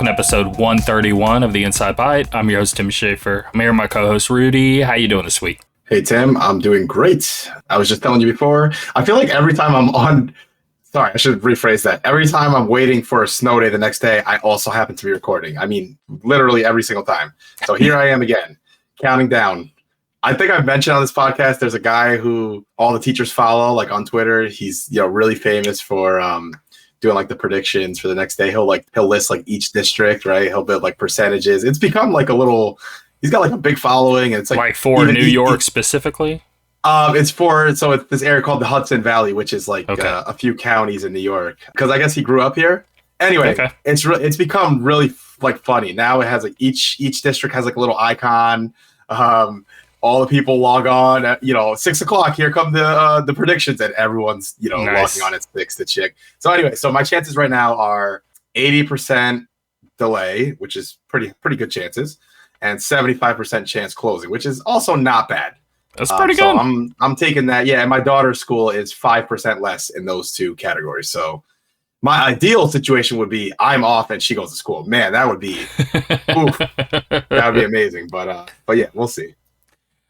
welcome to episode 131 of the Inside Bite. I'm your host, Tim Schaefer. I'm here with my co-host, Rudy. How you doing this week? Hey, Tim. I'm doing great. I was just telling you before, I feel like every time I'm on... Sorry, I should rephrase that. Every time I'm waiting for a snow day the next day, I also happen to be recording. I mean, literally every single time. So here I am again, counting down. I think I've mentioned on this podcast, there's a guy who all the teachers follow, like on Twitter. He's really famous for doing like the predictions for the next day. He'll list like each district, right? He'll build like percentages. It's become like a little. He's got like a big following, and it's like for New York specifically. It's this area called the Hudson Valley, which is like a few counties in New York. Because I guess he grew up here. Anyway, it's become really like funny. Now it has like each district has like a little icon. All the people log on at 6 o'clock. Here come the predictions, and everyone's nice. Logging on at 6 to check. So anyway, so my chances right now are 80% delay, which is pretty good chances, and 75% chance closing, which is also not bad. That's pretty good. So I'm taking that. Yeah, and my daughter's school is 5% less in those two categories. So my ideal situation would be I'm off and she goes to school. Man, that would be that would be amazing. But yeah, we'll see.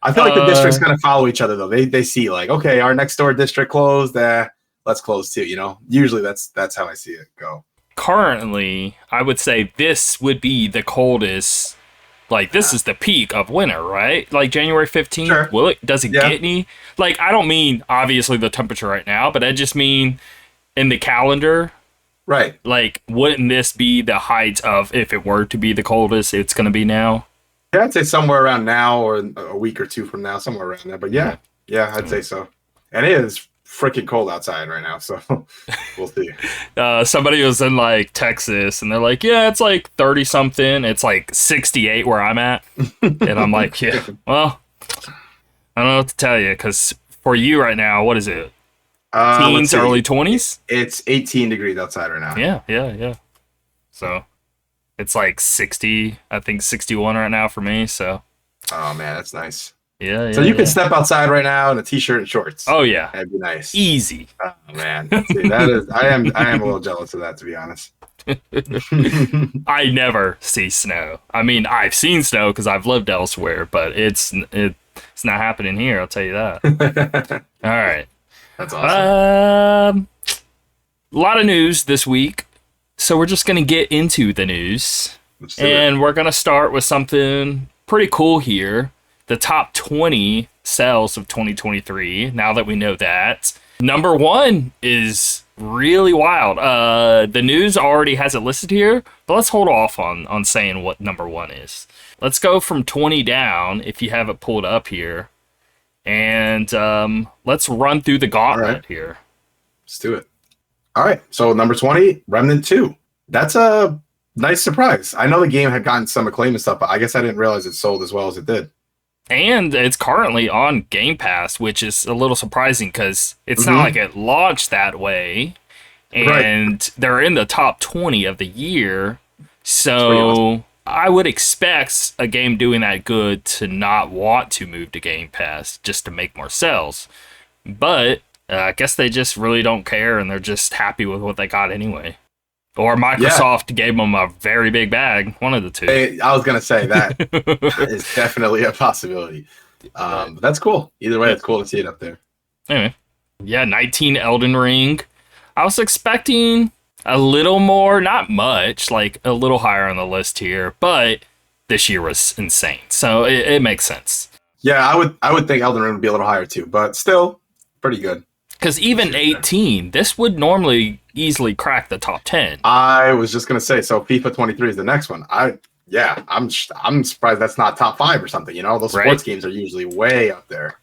I feel like the districts kind of follow each other though. They see like, okay, our next door district closed. Let's close too. Usually that's how I see it go. Currently, I would say this would be the coldest. Like, this is the peak of winter, right? Like, January 15th, sure. Does it get any? Like, I don't mean, obviously, the temperature right now, but I just mean in the calendar. Right. Like, wouldn't this be the height of, if it were to be the coldest, it's going to be now? Yeah, I'd say somewhere around now or a week or two from now, somewhere around there. But yeah, I'd say so. And it is freaking cold outside right now, so we'll see. Somebody was in like Texas and they're like, yeah, it's like 30 something. It's like 68 where I'm at. And I'm like, yeah, well, I don't know what to tell you, because for you right now, what is it? Teens, early 20s? It's 18 degrees outside right now. Yeah. So it's like 60, I think 61 right now for me. So. Oh man, that's nice. Yeah. So you can step outside right now in a t-shirt and shorts. Oh yeah, that'd be nice. Easy. Oh man, see, that is. I am a little jealous of that, to be honest. I never see snow. I mean, I've seen snow because I've lived elsewhere, but it's not happening here. I'll tell you that. All right, that's awesome. A lot of news this week, so we're just gonna get into the news, and we're gonna start with something pretty cool here. The top 20 sales of 2023, now that we know that. Number one is really wild. The news already has it listed here, but let's hold off on saying what number one is. Let's go from 20 down, if you have it pulled up here. And let's run through the gauntlet here. Let's do it. All right, so number 20, Remnant 2. That's a nice surprise. I know the game had gotten some acclaim and stuff, but I guess I didn't realize it sold as well as it did. And it's currently on Game Pass, which is a little surprising because it's not like it launched that way. And they're in the top 20 of the year. So awesome. I would expect a game doing that good to not want to move to Game Pass just to make more sales. But I guess they just really don't care and they're just happy with what they got anyway. Or Microsoft gave them a very big bag. One of the two. Hey, I was going to say that is definitely a possibility. But that's cool. Either way, it's cool to see it up there. Anyway. Yeah, 19 Elden Ring. I was expecting a little more, not much, like a little higher on the list here. But this year was insane. So it makes sense. Yeah, I would think Elden Ring would be a little higher too. But still, pretty good. Because even 18, this would normally easily crack the top 10. I was just gonna say, so FIFA 23 is the next one. I'm surprised that's not top 5 or something. Those sports games are usually way up there.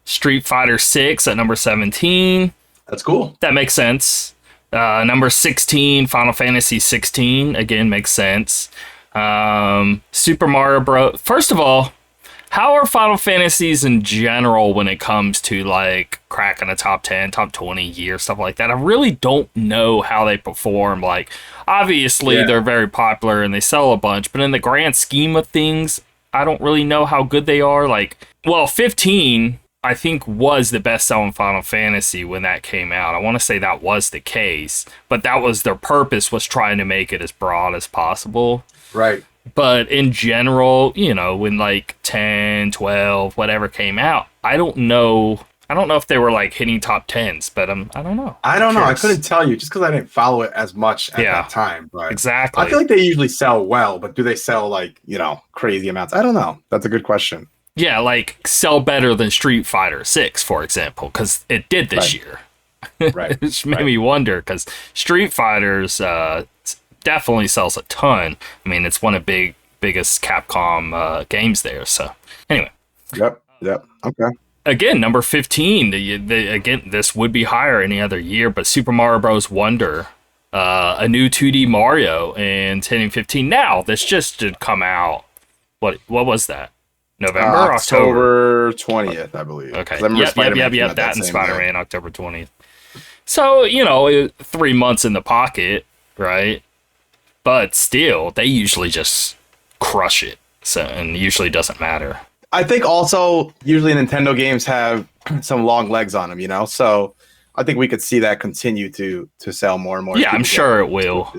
Street Fighter 6 at number 17. That's cool. That makes sense. Number 16, Final Fantasy 16. Again, makes sense. Super Mario Bros. First of all, how are Final Fantasies in general when it comes to like cracking a top 10, top 20 year, stuff like that? I really don't know how they perform. Like, obviously they're very popular and they sell a bunch, but in the grand scheme of things, I don't really know how good they are. Like, well, 15 I think was the best-selling Final Fantasy when that came out. I want to say that was the case, but that was their purpose, was trying to make it as broad as possible. Right. But in general, you know, when like 10, 12, whatever came out, I don't know if they were like hitting top 10s, but I don't know. I don't know. I couldn't tell you just because I didn't follow it as much at that time. But exactly. I feel like they usually sell well, but do they sell like, you know, crazy amounts? I don't know. That's a good question. Yeah, like sell better than Street Fighter 6, for example, because it did this year. Right. Which made me wonder, because Street Fighter's definitely sells a ton. I mean, it's one of the biggest Capcom games there. So anyway. Yep. Okay. Again, number 15. Again, this would be higher any other year, but Super Mario Bros. Wonder, a new 2D Mario in 10 and 15. Now, this just did come out. What was that? November, October 20th, I believe. Okay. Yep. That and Spider-Man, October 20th. So, you know, 3 months in the pocket, right? But still, they usually just crush it. So, and usually doesn't matter. I think also, usually Nintendo games have some long legs on them, you know? So I think we could see that continue to sell more and more. Yeah, I'm sure it will.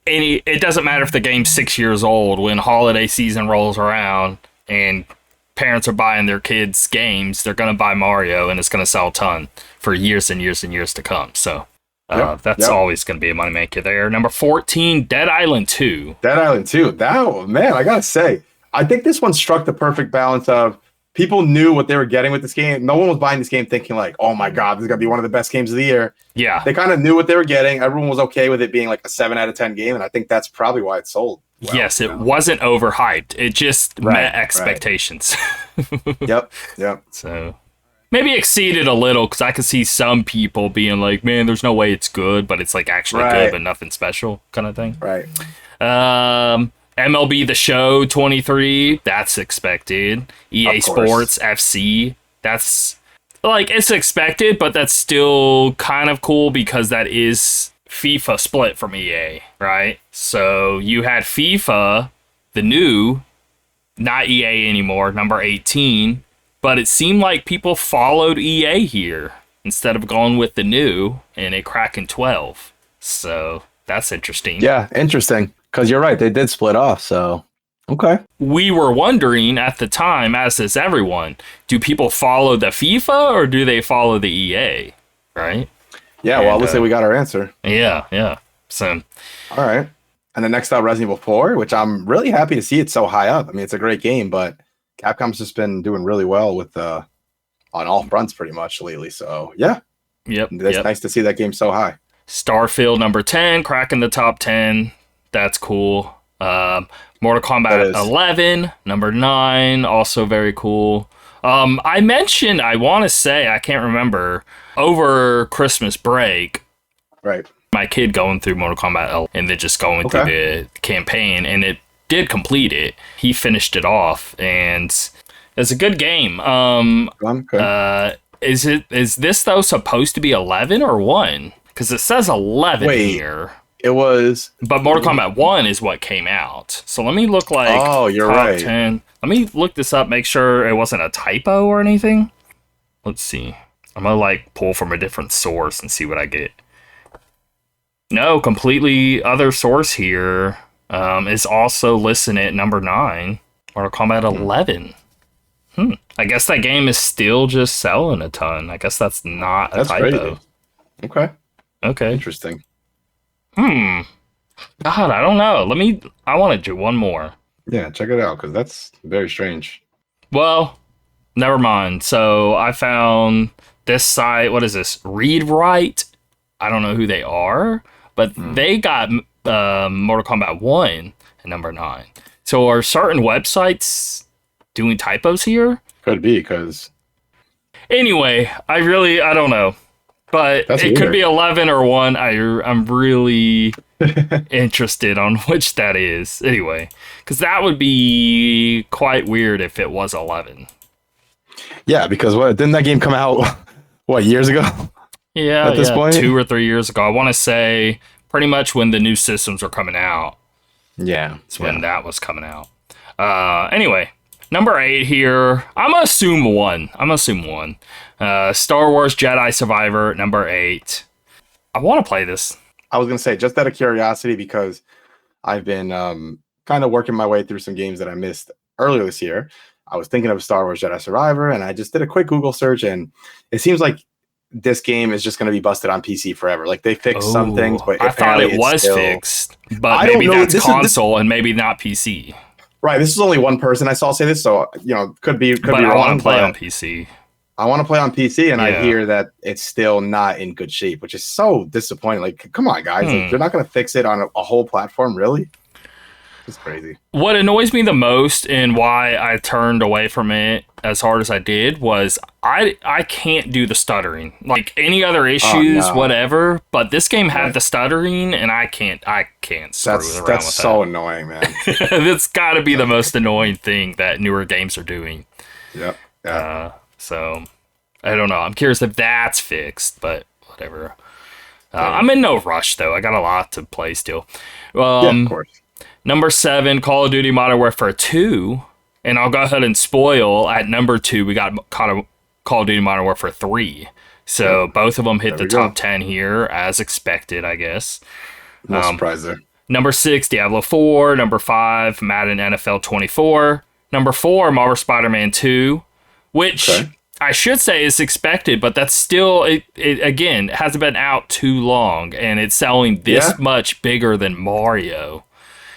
It doesn't matter if the game's 6 years old. When holiday season rolls around and parents are buying their kids games, they're going to buy Mario, and it's going to sell a ton for years and years and years to come. So that's always going to be a moneymaker there. Number 14, Dead Island 2. Dead Island 2. That, man, I got to say, I think this one struck the perfect balance of people knew what they were getting with this game. No one was buying this game thinking like, oh my God, this is going to be one of the best games of the year. Yeah. They kind of knew what they were getting. Everyone was okay with it being like a 7 out of 10 game. And I think that's probably why it sold. Well, yes, it wasn't overhyped. It just met expectations. Yep. So maybe exceeded a little, because I could see some people being like, man, there's no way it's good, but it's like actually good, but nothing special kind of thing. Right. MLB The Show 23, that's expected. EA Sports FC, that's like, it's expected, but that's still kind of cool because that is FIFA split from EA, right? So you had FIFA, the new, not EA anymore, number 18, but it seemed like people followed EA here instead of going with the new and a cracking 12. So that's interesting. Yeah, interesting. Because you're right, they did split off, so okay. We were wondering at the time, as is everyone, do people follow the FIFA or do they follow the EA, right? Yeah, well, let's say we got our answer. Yeah. So, all right. And then next up, Resident Evil 4, which I'm really happy to see it so high up. I mean, it's a great game, but Capcom's just been doing really well with on all fronts pretty much lately. So, yeah. It's nice to see that game so high. Starfield number 10, cracking the top 10. That's cool. Mortal Kombat 11, number 9, also very cool. I mentioned, I want to say, I can't remember, over Christmas break, right? My kid going through Mortal Kombat 11 and then just going through the campaign, and it did complete it. He finished it off, and it's a good game. Is this though supposed to be 11 or 1? Because it says 11 here. It was, but Mortal Kombat 1 is what came out. So let me look like you're top right. 10. Let me look this up, make sure it wasn't a typo or anything. Let's see. I'm gonna like pull from a different source and see what I get. No, completely other source here. Is also listed at number 9. Mortal Kombat 11. I guess that game is still just selling a ton. I guess that's not a typo. Crazy. Okay. Interesting. God, I don't know. I want to do one more. Yeah, check it out, because that's very strange. Well, never mind. So I found this site. What is this? ReadWrite. I don't know who they are, but they got Mortal Kombat 1 at number 9. So are certain websites doing typos here? Could be, because... Anyway, I don't know. But it could be 11 or 1. I'm really interested on which that is. Anyway, because that would be quite weird if it was 11. Yeah, because didn't that game come out, years ago? Yeah, at this point? 2 or 3 years ago. I want to say pretty much when the new systems were coming out. Yeah. It's when that was coming out. Anyway, Number 8 here. I'm gonna assume one. Star Wars Jedi Survivor, number 8. I want to play this. I was gonna say, just out of curiosity, because I've been kind of working my way through some games that I missed earlier this year. I was thinking of Star Wars Jedi Survivor, and I just did a quick Google search, and it seems like this game is just going to be busted on PC forever. Like, they fixed some things, but I thought it was still fixed, but maybe that's console and maybe not PC. Right. This is only one person I saw say this, so could be wrong. I want to play on PC. I want to play on PC, and I hear that it's still not in good shape, which is so disappointing. Like, come on, guys! Like, you're not going to fix it on a whole platform, really? It's crazy. What annoys me the most and why I turned away from it as hard as I did was I can't do the stuttering. Like, any other issues, whatever, but this game had the stuttering, and I can't screw around with that. That's so annoying, man. That's got to be the most annoying thing that newer games are doing. Yep. Yeah. So I don't know. I'm curious if that's fixed, but whatever. I'm in no rush though. I got a lot to play still. Of course. Number 7, Call of Duty Modern Warfare 2. And I'll go ahead and spoil, at number 2, we got Call of Duty Modern Warfare 3. So both of them hit the top 10 here, as expected, I guess. No surprise there. Number 6, Diablo 4. Number 5, Madden NFL 24. Number 4, Marvel Spider-Man 2, which I should say is expected, but that's still, it again, it hasn't been out too long, and it's selling this much bigger than Mario.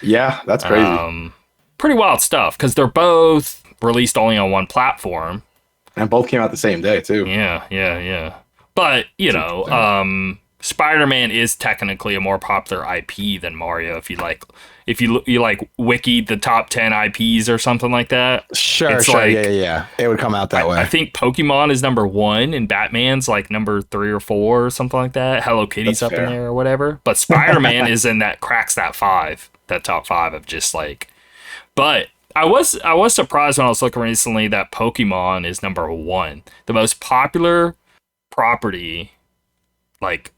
Yeah, that's crazy. Pretty wild stuff, because they're both released only on one platform. And both came out the same day, too. Yeah. But, Spider-Man is technically a more popular IP than Mario, if you wiki the top 10 IPs or something like that. Sure. Yeah. It would come out that way. I think Pokemon is number 1, and Batman's like number 3 or 4 or something like that. Hello Kitty's up in there or whatever. But Spider-Man is in that, cracks that top 5 of just like. But I was surprised when I was looking recently that Pokemon is number 1, the most popular property, like,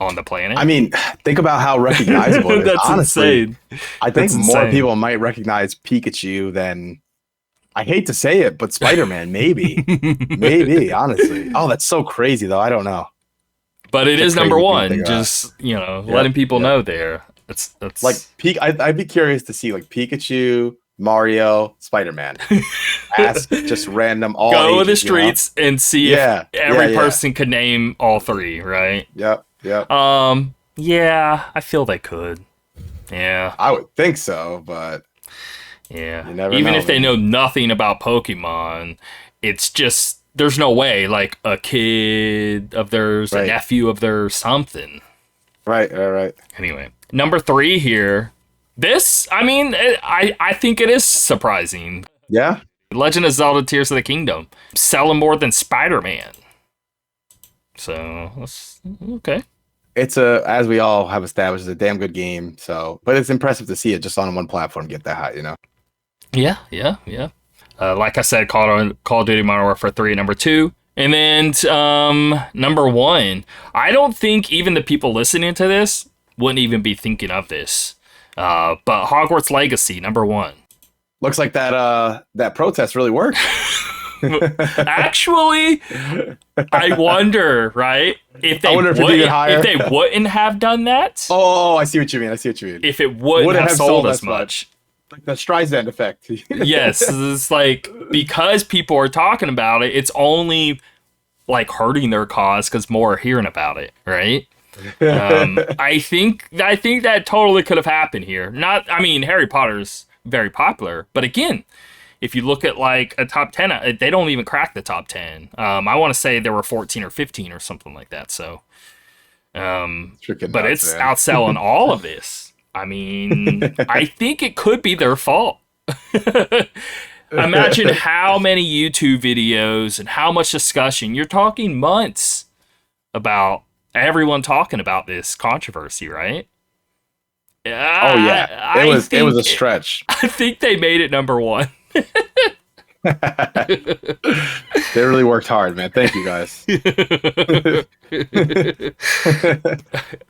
on the planet. I mean, think about how recognizable it is. That's honestly, insane. I think more people might recognize Pikachu than, I hate to say it, but Spider-Man, maybe. Maybe, honestly. Oh, that's so crazy, though. I don't know. But it is number 1. Just, letting people know there. That's like, I'd be curious to see, like, Pikachu, Mario, Spider-Man. Ask just random all go ages, to the streets and see if every person could name all 3, right? Yep. Yeah, I feel they could. Yeah. I would think so, but yeah. You never Even know, if they know nothing about Pokemon, it's just, there's no way, like, a kid of theirs, a nephew of theirs, something. Right. Anyway, number 3 here. This, I mean, I think it is surprising. Yeah. Legend of Zelda Tears of the Kingdom. Selling more than Spider-Man. So, that's okay. It's as we all have established, it's a damn good game. So, but it's impressive to see it just on one platform get that high, Yeah. Like I said, Call of Duty Modern Warfare 3 number 2. And then number 1. I don't think even the people listening to this wouldn't even be thinking of this. But Hogwarts Legacy, number 1. Looks like that protest really worked. Actually, I wonder, right? If they wouldn't have done that. Oh, I see what you mean. If it wouldn't have sold as much. Like the Streisand effect. Yes, it's like, because people are talking about it, it's only like hurting their cause because more are hearing about it, right? I think that totally could have happened here. Harry Potter's very popular, but again, if you look at like a top 10, they don't even crack the top 10. I want to say there were 14 or 15 or something like that. So, but it's outselling all of this. I mean, I think it could be their fault. Imagine how many YouTube videos and how much discussion. You're talking months about everyone talking about this controversy, right? It was a stretch. I think they made it number 1. They really worked hard, man. Thank you, guys.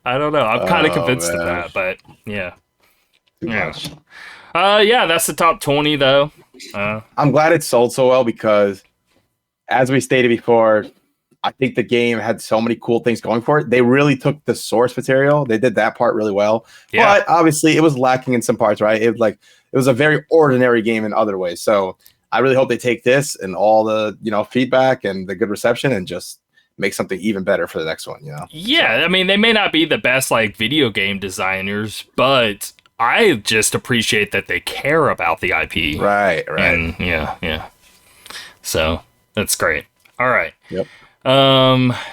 I don't know. I'm kind of convinced of that, but yeah. Yeah, that's the top 20, though. I'm glad it sold so well because, as we stated before, I think the game had so many cool things going for it. They really took the source material. They did that part really well. Yeah. But obviously, it was lacking in some parts, right? It was a very ordinary game in other ways. So I really hope they take this and all the feedback and the good reception and just make something even better for the next one. Yeah, so. I mean, they may not be the best video game designers, but I just appreciate that they care about the IP. Right. And yeah. So that's great. All right. Yep.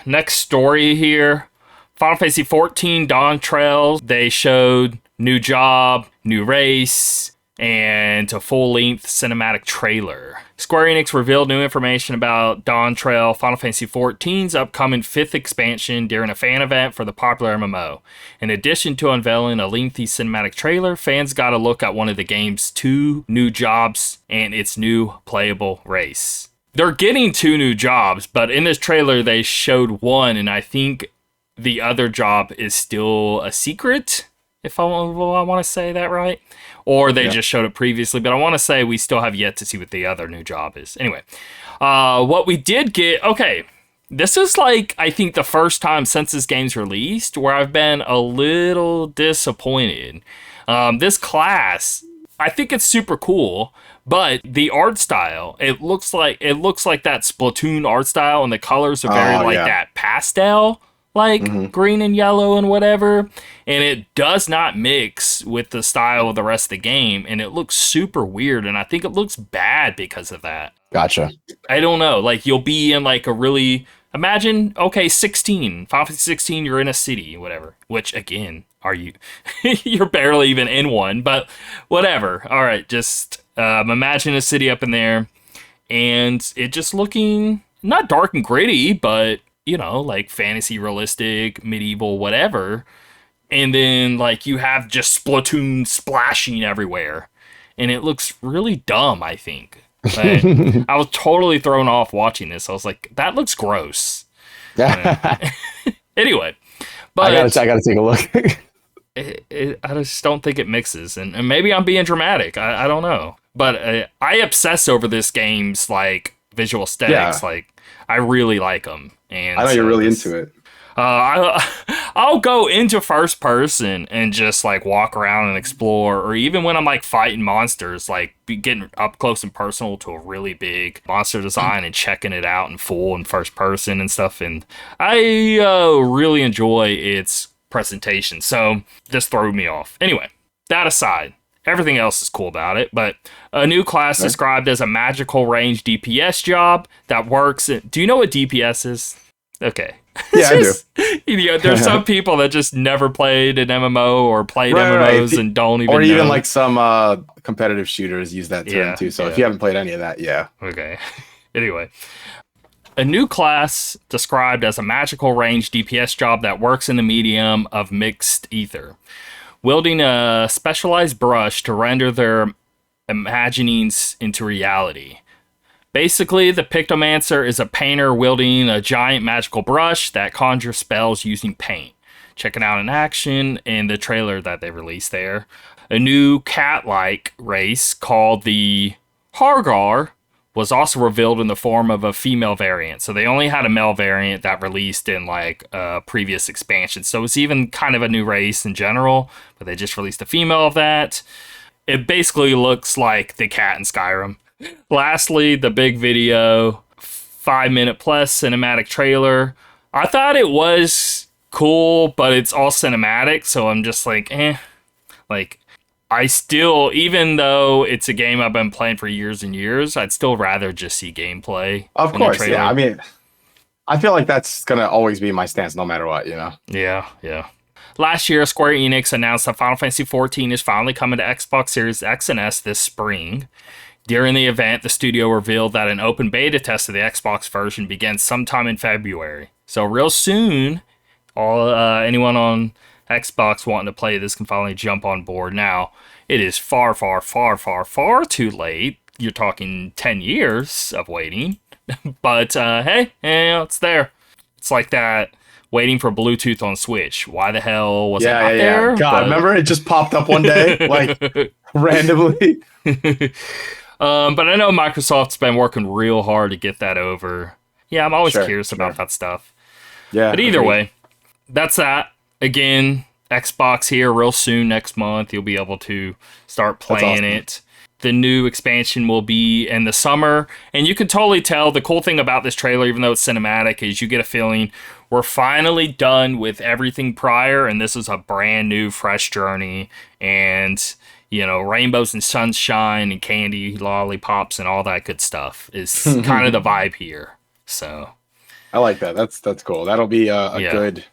Next story here. Final Fantasy 14 Dawntrail. They showed new job, new race, and a full-length cinematic trailer. Square Enix revealed new information about Dawntrail, Final Fantasy XIV's upcoming 5th expansion during a fan event for the popular MMO. In addition to unveiling a lengthy cinematic trailer, fans got a look at one of the game's 2 new jobs and its new playable race. They're getting 2 new jobs, but in this trailer they showed one, and I think the other job is still a secret, if I want to say that right. Or they just showed it previously, but I want to say we still have yet to see what the other new job is. Anyway, what we did get, this is I think the first time since this game's released where I've been a little disappointed. This class, I think it's super cool, but the art style, it looks like that Splatoon art style, and the colors are very that pastel, green and yellow and whatever, and it does not mix with the style of the rest of the game, and it looks super weird, and I think it looks bad because of that. Gotcha. I don't know, you'll be in a really, imagine, 16, Final Fantasy 16, you're in a city, whatever, which again, are you, you're barely even in one, but whatever. All right, just imagine a city up in there, and it just looking, not dark and gritty, but fantasy, realistic, medieval, whatever. And then, you have just Splatoon splashing everywhere. And it looks really dumb, I think. But I was totally thrown off watching this. I was like, that looks gross. Anyway. But I gotta take a look. I just don't think it mixes. And maybe I'm being dramatic. I don't know. But I obsess over this game's, visual aesthetics. Yeah. I really like them. And I know you're really into it. I'll go into first person and just walk around and explore, or even when I'm fighting monsters, getting up close and personal to a really big monster design and checking it out in full in first person and stuff. And I really enjoy its presentation. So this threw me off. Anyway, that aside, everything else is cool about it, but a new class described as a magical range DPS job that works. Do you know what DPS is? Okay. Yeah, I do. There's some people that just never played an MMO or played MMOs and don't even know. Or even some competitive shooters use that term too. So if you haven't played any of that, yeah. Okay. Anyway. A new class described as a magical range DPS job that works in the medium of mixed ether, wielding a specialized brush to render their imaginings into reality. Basically, the Pictomancer is a painter wielding a giant magical brush that conjures spells using paint. Check it out in action in the trailer that they released there. A new cat-like race called the Hargar was also revealed in the form of a female variant. So they only had a male variant that released in previous expansions. So it's even kind of a new race in general, but they just released a female of that. It basically looks like the cat in Skyrim. Lastly, the big video, 5-minute plus cinematic trailer. I thought it was cool, but it's all cinematic, so I'm just I still, even though it's a game I've been playing for years and years, I'd still rather just see gameplay. Of course, yeah. I mean, I feel like that's going to always be my stance no matter what, Yeah. Last year, Square Enix announced that Final Fantasy XIV is finally coming to Xbox Series X and S this spring. During the event, the studio revealed that an open beta test of the Xbox version begins sometime in February. So real soon, anyone on Xbox wanting to play this can finally jump on board. Now, it is far, far, far, far, far too late. You're talking 10 years of waiting. But hey, it's there. It's like that waiting for Bluetooth on Switch. Why the hell was it not there? God, remember it just popped up one day, randomly. But I know Microsoft's been working real hard to get that over. Yeah, I'm always curious about that stuff. Yeah. But either way, that's that. Again, Xbox here real soon next month. You'll be able to start playing it. The new expansion will be in the summer. And you can totally tell the cool thing about this trailer, even though it's cinematic, is you get a feeling we're finally done with everything prior. And this is a brand new, fresh journey. And, you know, rainbows and sunshine and candy, lollipops, and all that good stuff is kind of the vibe here. So I like that. That's cool. That'll be a good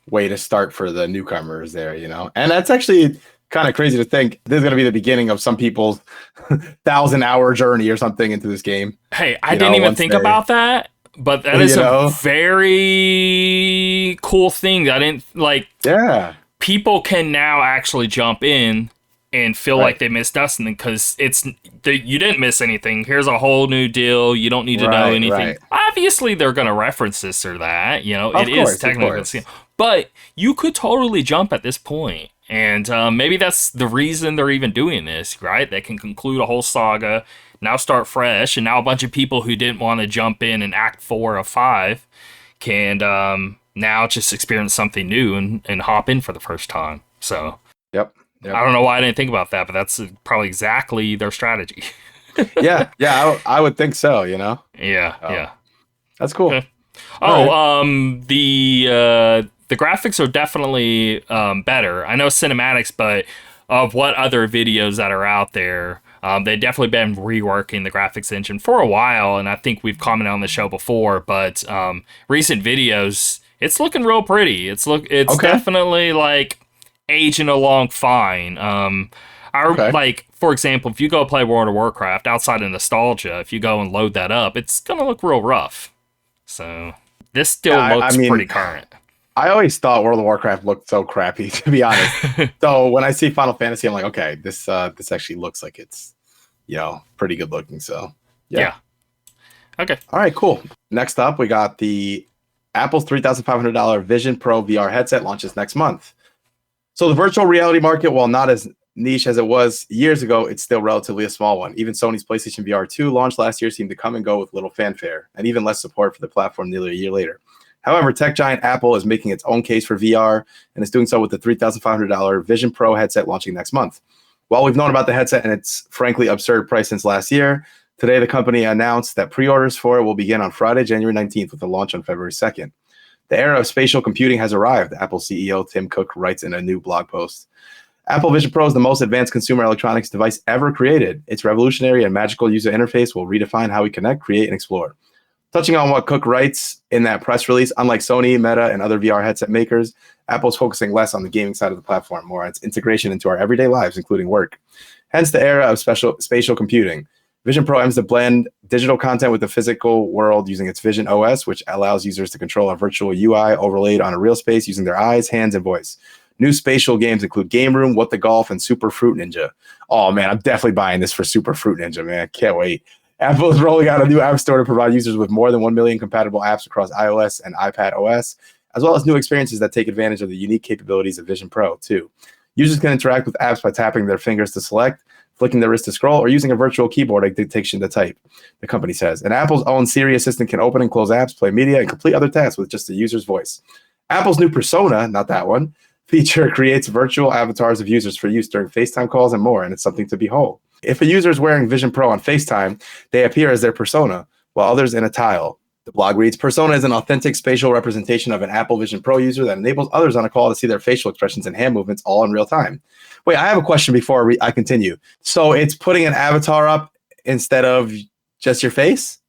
way to start for the newcomers there, you know? And that's actually kind of crazy to think this is going to be the beginning of some people's 1,000-hour journey or something into this game. Hey, I didn't even think about that, but that is a very cool thing. I didn't like. Yeah, people can now actually jump in and feel like they missed out something because you didn't miss anything. Here's a whole new deal. You don't need to know anything. Obviously, they're going to reference this or that. You know, it is technically, but you could totally jump at this point. And maybe that's the reason they're even doing this, right? They can conclude a whole saga, now start fresh, and now a bunch of people who didn't want to jump in Act 4 of 5 can now just experience something new and hop in for the first time. So, Yep. I don't know why I didn't think about that, but that's probably exactly their strategy. yeah, I would think so, you know? Yeah. That's cool. Okay. The graphics are definitely better. I know cinematics, but of what other videos that are out there, they've definitely been reworking the graphics engine for a while, and I think we've commented on the show before, but recent videos, it's looking real pretty. It's definitely like aging along fine. Like, for example, if you go play World of Warcraft, outside of nostalgia, if you go and load that up, it's going to look real rough. So this still looks pretty current. I always thought World of Warcraft looked so crappy, to be honest. So when I see Final Fantasy, I'm like, okay, this actually looks like it's, you know, pretty good looking. So yeah. Okay. All right, cool. Next up, we got the Apple's $3,500 Vision Pro VR headset launches next month. So the virtual reality market, while not as niche as it was years ago, it's still relatively a small one. Even Sony's PlayStation VR 2 launched last year seemed to come and go with little fanfare, and even less support for the platform nearly a year later. However, tech giant Apple is making its own case for VR, and is doing so with the $3,500 Vision Pro headset launching next month. While we've known about the headset and its frankly absurd price since last year, today the company announced that pre-orders for it will begin on Friday, January 19th, with a launch on February 2nd. The era of spatial computing has arrived, Apple CEO Tim Cook writes in a new blog post. Apple Vision Pro is the most advanced consumer electronics device ever created. Its revolutionary and magical user interface will redefine how we connect, create, and explore. Touching on what Cook writes in that press release, unlike Sony, Meta, and other VR headset makers, Apple's focusing less on the gaming side of the platform, more on its integration into our everyday lives, including work. Hence the era of spatial computing. Vision Pro aims to blend digital content with the physical world using its Vision OS, which allows users to control a virtual UI overlaid on a real space using their eyes, hands, and voice. New spatial games include Game Room, What the Golf, and Super Fruit Ninja. Oh, man, I'm definitely buying this for Super Fruit Ninja, man. Can't wait. Apple is rolling out a new app store to provide users with more than 1 million compatible apps across iOS and iPad OS, as well as new experiences that take advantage of the unique capabilities of Vision Pro, too. Users can interact with apps by tapping their fingers to select, flicking their wrist to scroll, or using a virtual keyboard dictation to type, the company says. And Apple's own Siri Assistant can open and close apps, play media, and complete other tasks with just the user's voice. Apple's new Persona, not that one, feature creates virtual avatars of users for use during FaceTime calls and more, and it's something to behold. If a user is wearing Vision Pro on FaceTime, they appear as their persona, while others in a tile. The blog reads, Persona is an authentic spatial representation of an Apple Vision Pro user that enables others on a call to see their facial expressions and hand movements all in real time. Wait, I have a question before I continue. So it's putting an avatar up instead of just your face?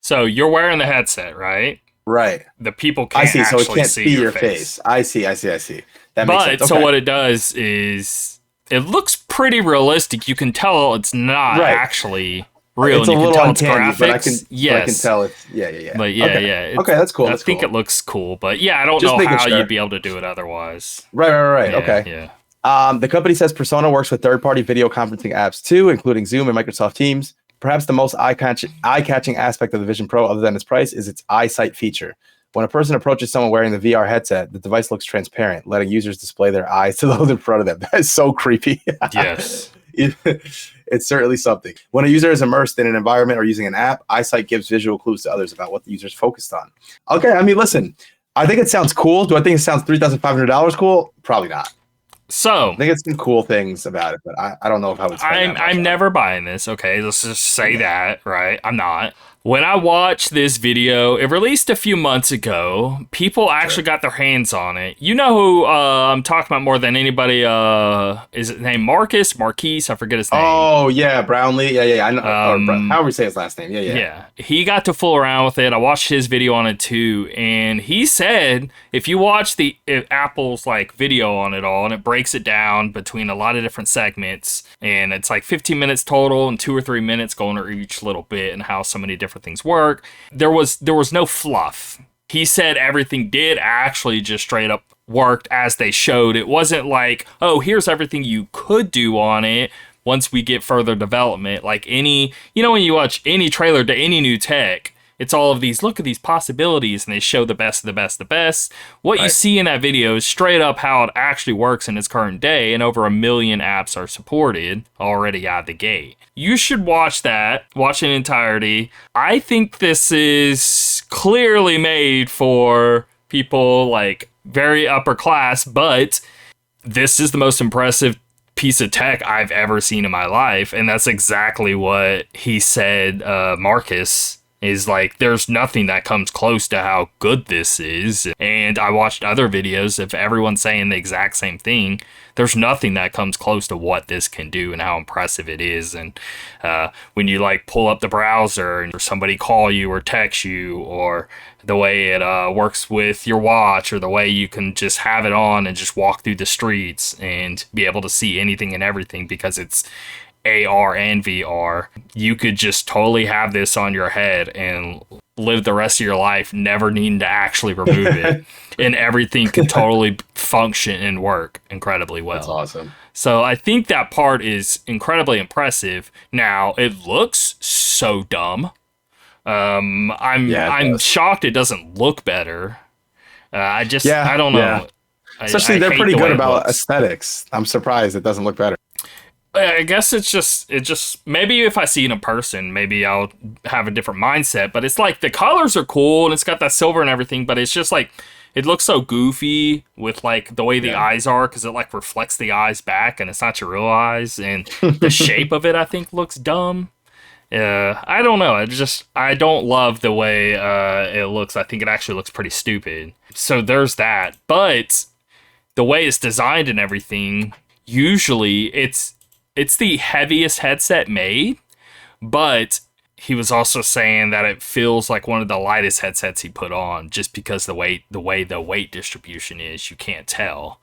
So you're wearing the headset, right? Right. The people can't so it can't see your face. I see. That makes sense. Okay. So what it does is it looks pretty realistic. You can tell it's not actually real. It's and a you little can tell uncanny, it's graphics. but I can tell it's yeah. But yeah. Okay, that's cool. I think it looks cool, but yeah, I don't know how you'd be able to do it otherwise. Right. Yeah, okay. Yeah. The company says Persona works with third-party video conferencing apps too, including Zoom and Microsoft Teams. Perhaps the most eye-catching aspect of the Vision Pro, other than its price, is its eyesight feature. When a person approaches someone wearing the VR headset, the device looks transparent, letting users display their eyes to those in front of them. That is so creepy. Yes. It's certainly something. When a user is immersed in an environment or using an app, eyesight gives visual clues to others about what the user is focused on. Okay, I mean, listen, I think it sounds cool. Do I think it sounds $3,500 cool? Probably not. So I think it's some cool things about it, but I don't know if I would spend I'm never buying this. Okay, let's just say that, right? I'm not. When I watched this video, it released a few months ago. People actually got their hands on it. You know who I'm talking about more than anybody? Is it named Marquise? I forget his name. Oh, yeah, Brownlee. Yeah. I know. However we say his last name. Yeah. He got to fool around with it. I watched his video on it too. And he said, if you watch Apple's like video on it all, and it breaks it down between a lot of different segments, and it's like 15 minutes total and 2 or 3 minutes going over each little bit and how so many different things work. There was no fluff. He said everything did actually just straight up worked as they showed. It wasn't like, oh, here's everything you could do on it once we get further development. Like when you watch any trailer to any new tech, it's all of these, look at these possibilities, and they show the best of the best of the best. What you see in that video is straight up how it actually works in its current day, and over 1 million apps are supported already out of the gate. You should watch in entirety. I think this is clearly made for people like very upper class, but this is the most impressive piece of tech I've ever seen in my life, and that's exactly what he said. Marcus is like, there's nothing that comes close to how good this is. And I watched other videos of everyone saying the exact same thing. There's nothing that comes close to what this can do and how impressive it is. And when you like pull up the browser and somebody call you or text you, or the way it works with your watch, or the way you can just have it on and just walk through the streets and be able to see anything and everything because it's AR and VR. You could just totally have this on your head and live the rest of your life never needing to actually remove it, and everything can totally function and work incredibly well. That's awesome. So I think that part is incredibly impressive. Now, it looks so dumb. I'm shocked it doesn't look better. I don't know. Yeah. Especially they're pretty good about aesthetics. I'm surprised it doesn't look better. I guess it just maybe if I see it in person, maybe I'll have a different mindset. But it's like the colors are cool and it's got that silver and everything, but it's just like it looks so goofy with like the way the eyes are, because it like reflects the eyes back and it's not your real eyes, and the shape of it I think looks dumb. I don't know. I don't love the way it looks. I think it actually looks pretty stupid. So there's that. But the way it's designed and everything, usually it's the heaviest headset made, but he was also saying that it feels like one of the lightest headsets he put on, just because the way the weight distribution is, you can't tell.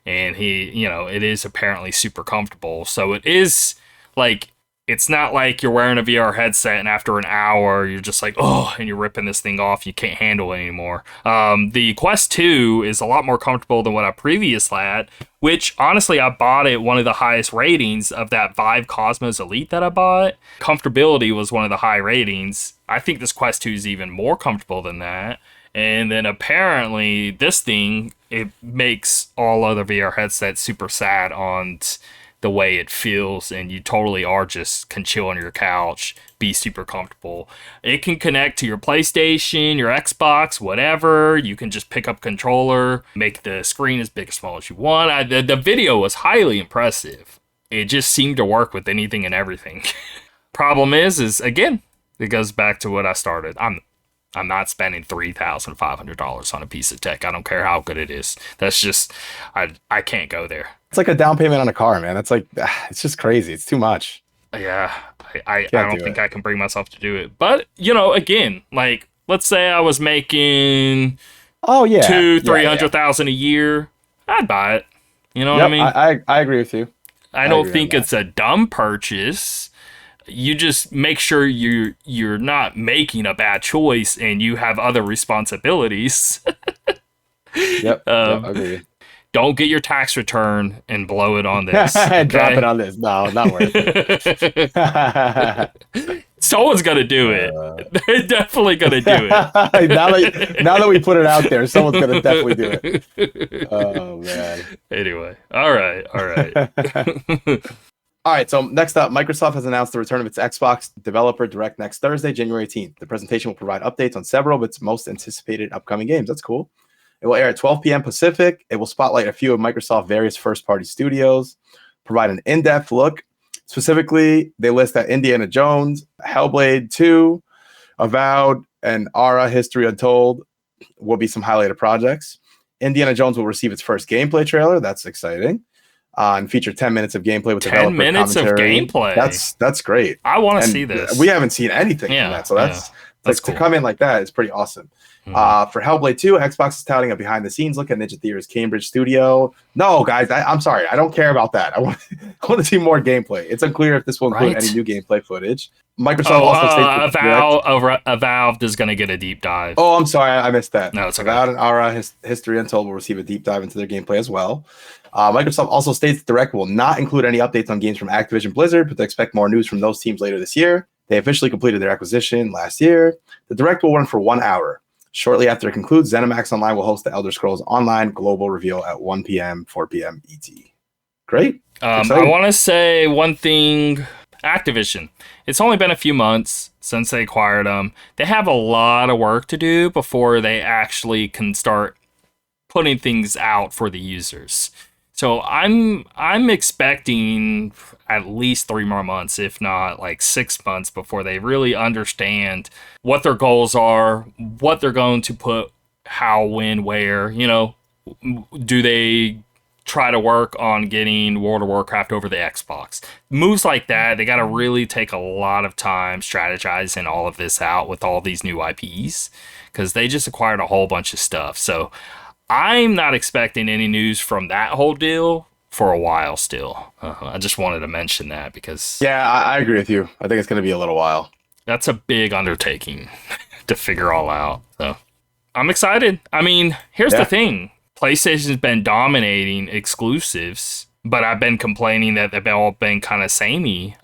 And it is apparently super comfortable. So it is like, it's not like you're wearing a VR headset and after an hour you're just like, oh, and you're ripping this thing off. You can't handle it anymore. The Quest 2 is a lot more comfortable than what I previously had, which honestly I bought it one of the highest ratings of that Vive Cosmos Elite that I bought. Comfortability was one of the high ratings. I think this Quest 2 is even more comfortable than that. And then apparently this thing, it makes all other VR headsets super sad on the way it feels, and you totally are just can chill on your couch, be super comfortable. It can connect to your PlayStation, your Xbox, whatever. You can just pick up controller, make the screen as big or small as you want. The video was highly impressive. It just seemed to work with anything and everything. Problem is again, it goes back to what I started. I'm not spending $3,500 on a piece of tech. I don't care how good it is. That's just, I can't go there. It's like a down payment on a car, man. It's like, it's just crazy. It's too much. Yeah, I don't think I can bring myself to do it. But, again, like, let's say I was making $200,000-$300,000 a year. I'd buy it. You know what I mean? I agree with you. I don't think it's a dumb purchase. You just make sure you're not making a bad choice and you have other responsibilities. Yep, agree. Don't get your tax return and blow it on this. Okay? Drop it on this. No, not worth it. Someone's gonna do it. They're definitely gonna do it. now that we put it out there, someone's gonna definitely do it. Oh man. Anyway, all right. All right, so next up, Microsoft has announced the return of its Xbox Developer Direct next Thursday, January 18th. The presentation will provide updates on several of its most anticipated upcoming games. That's cool. It will air at 12 p.m. Pacific. It will spotlight a few of Microsoft's various first-party studios, provide an in-depth look. Specifically, they list that Indiana Jones, Hellblade 2, Avowed, and Ara History Untold will be some highlighted projects. Indiana Jones will receive its first gameplay trailer. That's exciting. And feature 10 minutes of gameplay with 10 developer minutes commentary. of gameplay. That's great. I want to And see this. We haven't seen anything from that, so that's cool. To come in like that is pretty awesome. For Hellblade 2, Xbox is touting a behind-the-scenes look at Ninja Theory's Cambridge studio. No, guys, I'm sorry. I don't care about that. I want to see more gameplay. It's unclear if this will include any new gameplay footage. Microsoft also states Avowed is going to get a deep dive. Oh, I'm sorry. I missed that. No, it's okay. Avowed and Ara History Untold will receive a deep dive into their gameplay as well. Microsoft also states the Direct will not include any updates on games from Activision Blizzard, but they expect more news from those teams later this year. They officially completed their acquisition last year. The Direct will run for 1 hour. Shortly after it concludes, ZeniMax Online will host the Elder Scrolls Online global reveal at 1 p.m., 4 p.m. ET. Great. I want to say one thing. Activision. It's only been a few months since they acquired them. They have a lot of work to do before they actually can start putting things out for the users. So I'm expecting at least 3 more months, if not like 6 months, before they really understand what their goals are, what they're going to put, how, when, where. You know, do they try to work on getting World of Warcraft over the Xbox? Moves like that, they got to really take a lot of time strategizing all of this out with all these new IPs, because they just acquired a whole bunch of stuff. So I'm not expecting any news from that whole deal for a while still. I just wanted to mention that because... Yeah, I agree with you. I think it's going to be a little while. That's a big undertaking to figure all out. So I'm excited. I mean, here's the thing. PlayStation's been dominating exclusives, but I've been complaining that they've all been kind of samey.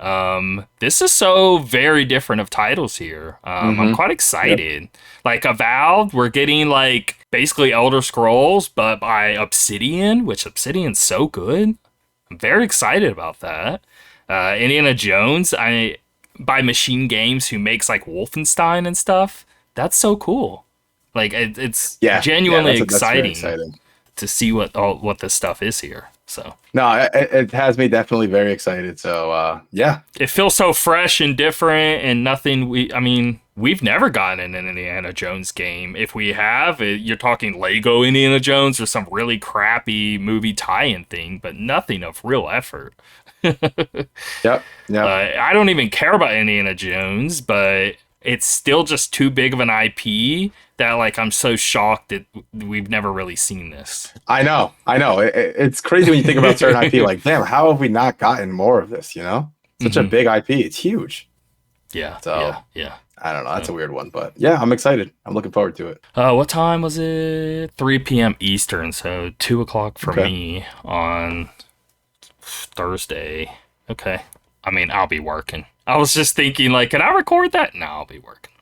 This is so very different of titles here. I'm quite excited. Yep. Like Avowed, we're getting like basically Elder Scrolls, but by Obsidian, which Obsidian's so good. I'm very excited about that. Indiana Jones, by Machine Games, who makes like Wolfenstein and stuff. That's so cool. Like it's genuinely exciting to see what this stuff is here. So no, it has me definitely very excited. So it feels so fresh and different, and nothing. We've never gotten an Indiana Jones game. If we have, you're talking Lego Indiana Jones or some really crappy movie tie-in thing, but nothing of real effort. Yep. I don't even care about Indiana Jones, but it's still just too big of an IP that like I'm so shocked that we've never really seen this. I know. It's crazy when you think about certain IP. Like, damn, how have we not gotten more of this? You know, such a big IP. It's huge. Yeah. So yeah. I don't know. That's a weird one, but yeah, I'm excited. I'm looking forward to it. What time was it? 3 p.m. Eastern, so 2 o'clock for me on Thursday. Okay. I mean, I'll be working. I was just thinking, like, can I record that? No, I'll be working.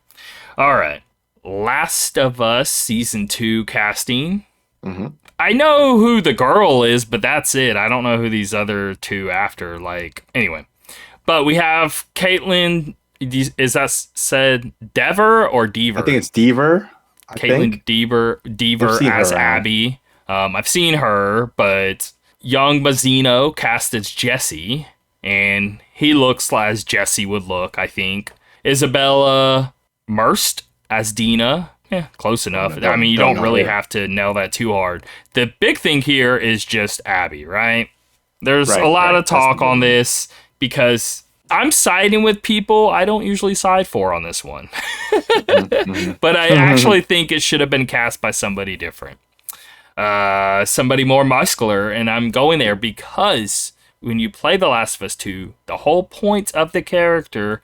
All right. Last of Us Season 2 casting. I know who the girl is, but that's it. I don't know who these other two after. Like, anyway. But we have Caitlin. Is that said Dever or Deaver? I think it's Deaver. Caitlin Deaver as Abby. I've seen her, but young Mazzino cast as Jesse, and he looks as Jesse would look, I think. Isabella Merst as Dina. Yeah, close enough. I mean, you don't really have to nail that too hard. The big thing here is just Abby, right? There's a lot of talk on this because I'm siding with people I don't usually side for on this one. But I actually think it should have been cast by somebody different. Somebody more muscular, and I'm going there because when you play The Last of Us 2, the whole point of the character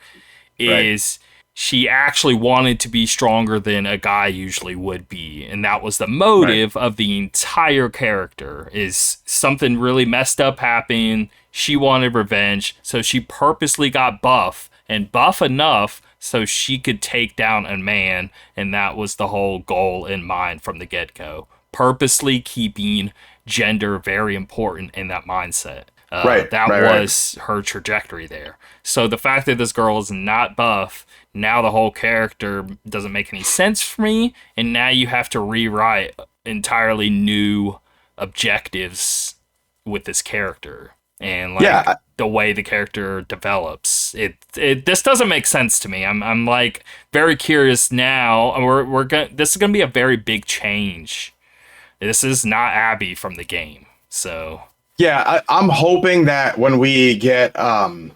is she actually wanted to be stronger than a guy usually would be, and that was the motive of the entire character. Is something really messed up happened, she wanted revenge, so she purposely got buff, and buff enough so she could take down a man, and that was the whole goal in mind from the get-go. Purposely keeping gender very important in that mindset. That right. was her trajectory there. So the fact that this girl is not buff, now the whole character doesn't make any sense for me, and now you have to rewrite entirely new objectives with this character and like the way the character develops. This doesn't make sense to me. I'm like very curious now. This is gonna be a very big change. This is not Abby from the game, so. Yeah, I'm hoping that when we get, when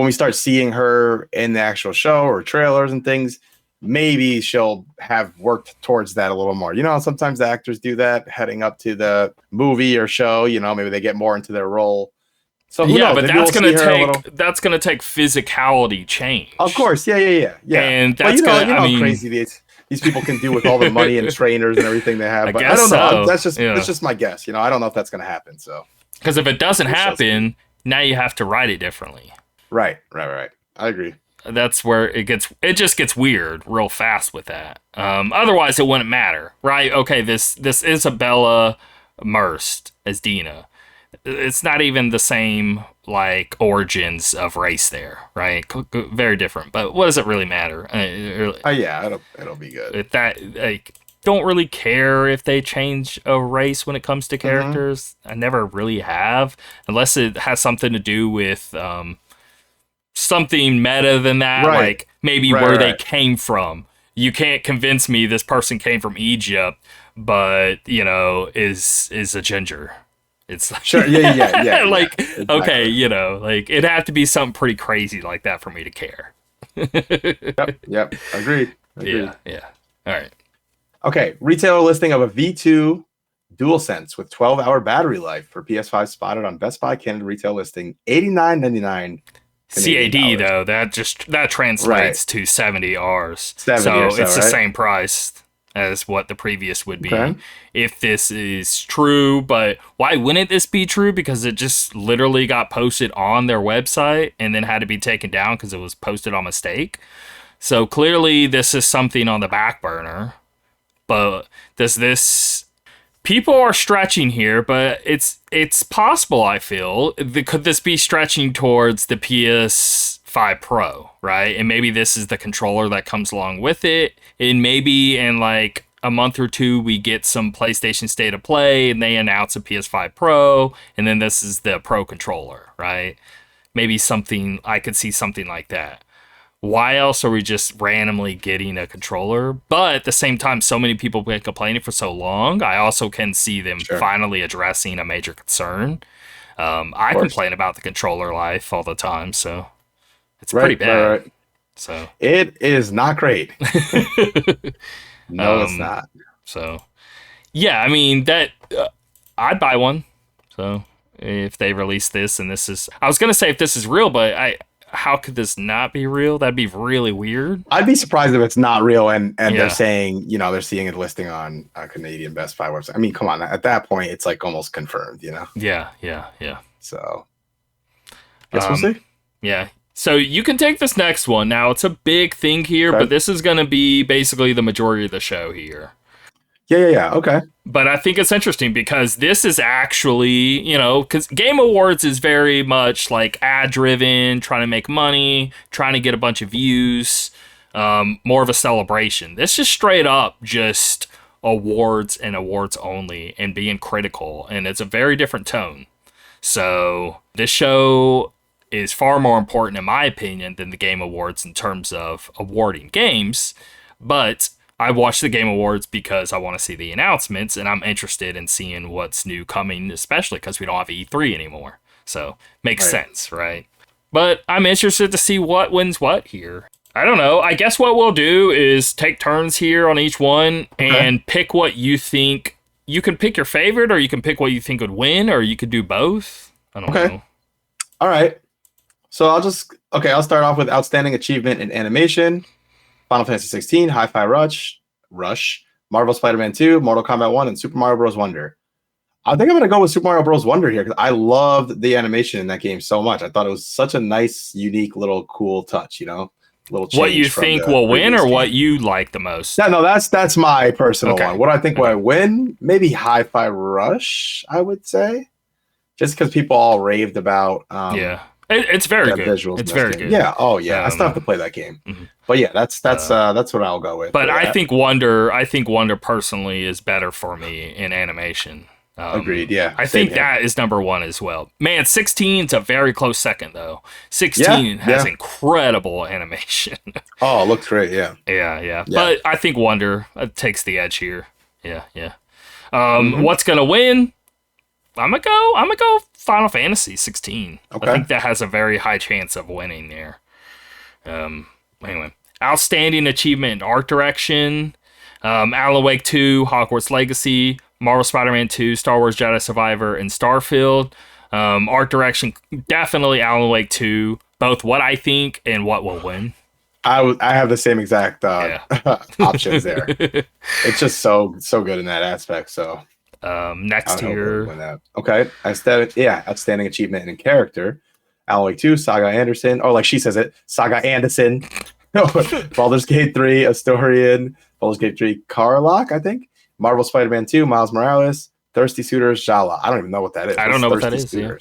we start seeing her in the actual show or trailers and things, maybe she'll have worked towards that a little more. Sometimes the actors do that heading up to the movie or show. Maybe they get more into their role. So who knows? But that's gonna take physicality change. Of course, yeah. And that's how crazy these people can do with all the money and trainers and everything they have. But I don't know. That's just my guess. I don't know if that's gonna happen. So. Because if it doesn't happen, now you have to write it differently. Right. I agree. That's where it just gets weird real fast with that. Otherwise, it wouldn't matter, right? Okay, this Isabella Merst as Dina. It's not even the same like origins of race there, right? Very different. But what does it really matter? It'll be good. Don't really care if they change a race when it comes to characters. I never really have, unless it has something to do with something meta than that, like maybe where they came from. You can't convince me this person came from Egypt, but is a ginger. It's like, sure, yeah. Like exactly. Okay, it'd have to be something pretty crazy like that for me to care. Yep. Agreed. Yeah. All right. Okay, retailer listing of a V2 DualSense with 12-hour battery life for PS5 spotted on Best Buy Canada retail listing, $89.99. CAD though, that translates to 70 Rs. 70 so it's the same price as what the previous would be if this is true. But why wouldn't this be true? Because it just literally got posted on their website and then had to be taken down because it was posted on mistake. So clearly this is something on the back burner. But people are stretching here, but it's possible, I feel. Could this be stretching towards the PS5 Pro, right? And maybe this is the controller that comes along with it. And maybe in like a month or two, we get some PlayStation State of Play and they announce a PS5 Pro. And then this is the Pro controller, right? Maybe I could see something like that. Why else are we just randomly getting a controller? But at the same time, so many people have been complaining for so long. I also can see them finally addressing a major concern. I complain about the controller life all the time, so it's pretty bad. Right. So it is not great. No, it's not. So yeah, I mean that I'd buy one. So if they release this and this is, I was gonna say if this is real, but how could this not be real? That'd be really weird. I'd be surprised if it's not real and they're saying, they're seeing a listing on a Canadian Best Buy website. I mean, come on. At that point, it's like almost confirmed, Yeah. So, guess we'll see. Yeah. So you can take this next one. Now, it's a big thing here, but this is going to be basically the majority of the show here. Yeah. Okay. But I think it's interesting because this is actually, because Game Awards is very much like ad driven, trying to make money, trying to get a bunch of views, more of a celebration. This is straight up just awards and awards only and being critical. And it's a very different tone. So this show is far more important, in my opinion, than the Game Awards in terms of awarding games. But I watch the Game Awards because I want to see the announcements, and I'm interested in seeing what's new coming, especially because we don't have E3 anymore. So, makes sense, right? But I'm interested to see what wins what here. I don't know. I guess what we'll do is take turns here on each one and pick what you think. You can pick your favorite, or you can pick what you think would win, or you could do both. I don't know. All right. So I'll start off with Outstanding Achievement in Animation. Final Fantasy 16, Hi-Fi Rush, Marvel Spider-Man 2, Mortal Kombat 1, and Super Mario Bros. Wonder. I think I'm going to go with Super Mario Bros. Wonder here because I loved the animation in that game so much. I thought it was such a nice, unique, little cool touch, little change. What you think will win or what you like the most? Yeah, no, that's my personal one. What I think will win? Maybe Hi-Fi Rush, I would say. just because people all raved about Yeah. It's very the good. visuals It's in this very game. good. Yeah. Oh yeah. I still have to play that game. Mhm. But yeah, that's what I'll go with. But For I that. think Wonder personally is better for me in animation. Agreed. Yeah. I Same think here. that is number one as well. Man, 16's a very close second though. 16 Yeah, has yeah. incredible animation. Oh, it looks great. Yeah. Yeah. Yeah. But I think Wonder takes the edge here. Yeah. Hmm. What's gonna win? I'm gonna go Final Fantasy 16. I Okay. think that has a very high chance of winning there. Anyway, outstanding achievement in art direction. Alan Wake 2, Hogwarts Legacy, Marvel Spider-Man 2, Star Wars Jedi Survivor, and Starfield. Art direction, definitely Alan Wake 2. Both what I think and what will win. I have the same exact Yeah. options there. It's just so good in that aspect. So Next I would hope it would here, win that. Okay. Outstanding achievement in character. Alan Wake 2, Saga Anderson. Oh, like she says it, Saga Anderson. Baldur's Gate 3, Astorian. Baldur's Gate 3, Carlock, I think. Marvel Spider-Man 2, Miles Morales. Thirsty Suitors, Jala. I don't even know what that is. I don't know what that is. Yeah.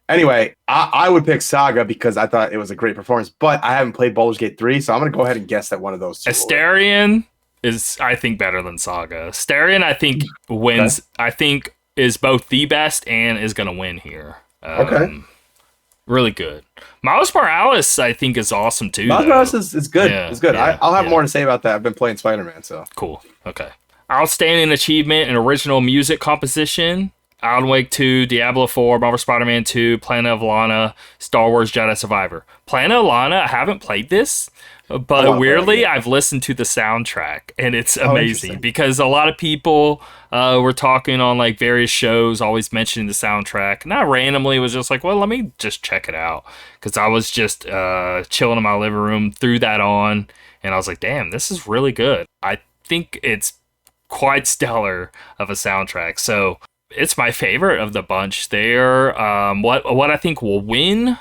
Anyway, I would pick Saga because I thought it was a great performance, but I haven't played Baldur's Gate 3, so I'm going to go ahead and guess that one of those two. Asterion is, I think, better than Saga. Asterion, I think, wins. Okay. I think is both the best and is going to win here. Okay. Really good. Miles Morales, I think, is awesome too. Miles Morales is good. Yeah, it's good. Yeah, I'll have more to say about that. I've been playing Spider-Man, so. Cool. Okay. Outstanding achievement in original music composition. Alan Wake 2, Diablo 4, Marvel Spider-Man 2, Planet of Lana, Star Wars Jedi Survivor. Planet of Lana, I haven't played this, but weirdly, I've listened to the soundtrack, and it's amazing because a lot of people were talking on like various shows, always mentioning the soundtrack. And I randomly was just like, well, let me just check it out because I was just chilling in my living room, threw that on, and I was like, damn, this is really good. I think it's quite stellar of a soundtrack. So it's my favorite of the bunch there. What I think will win?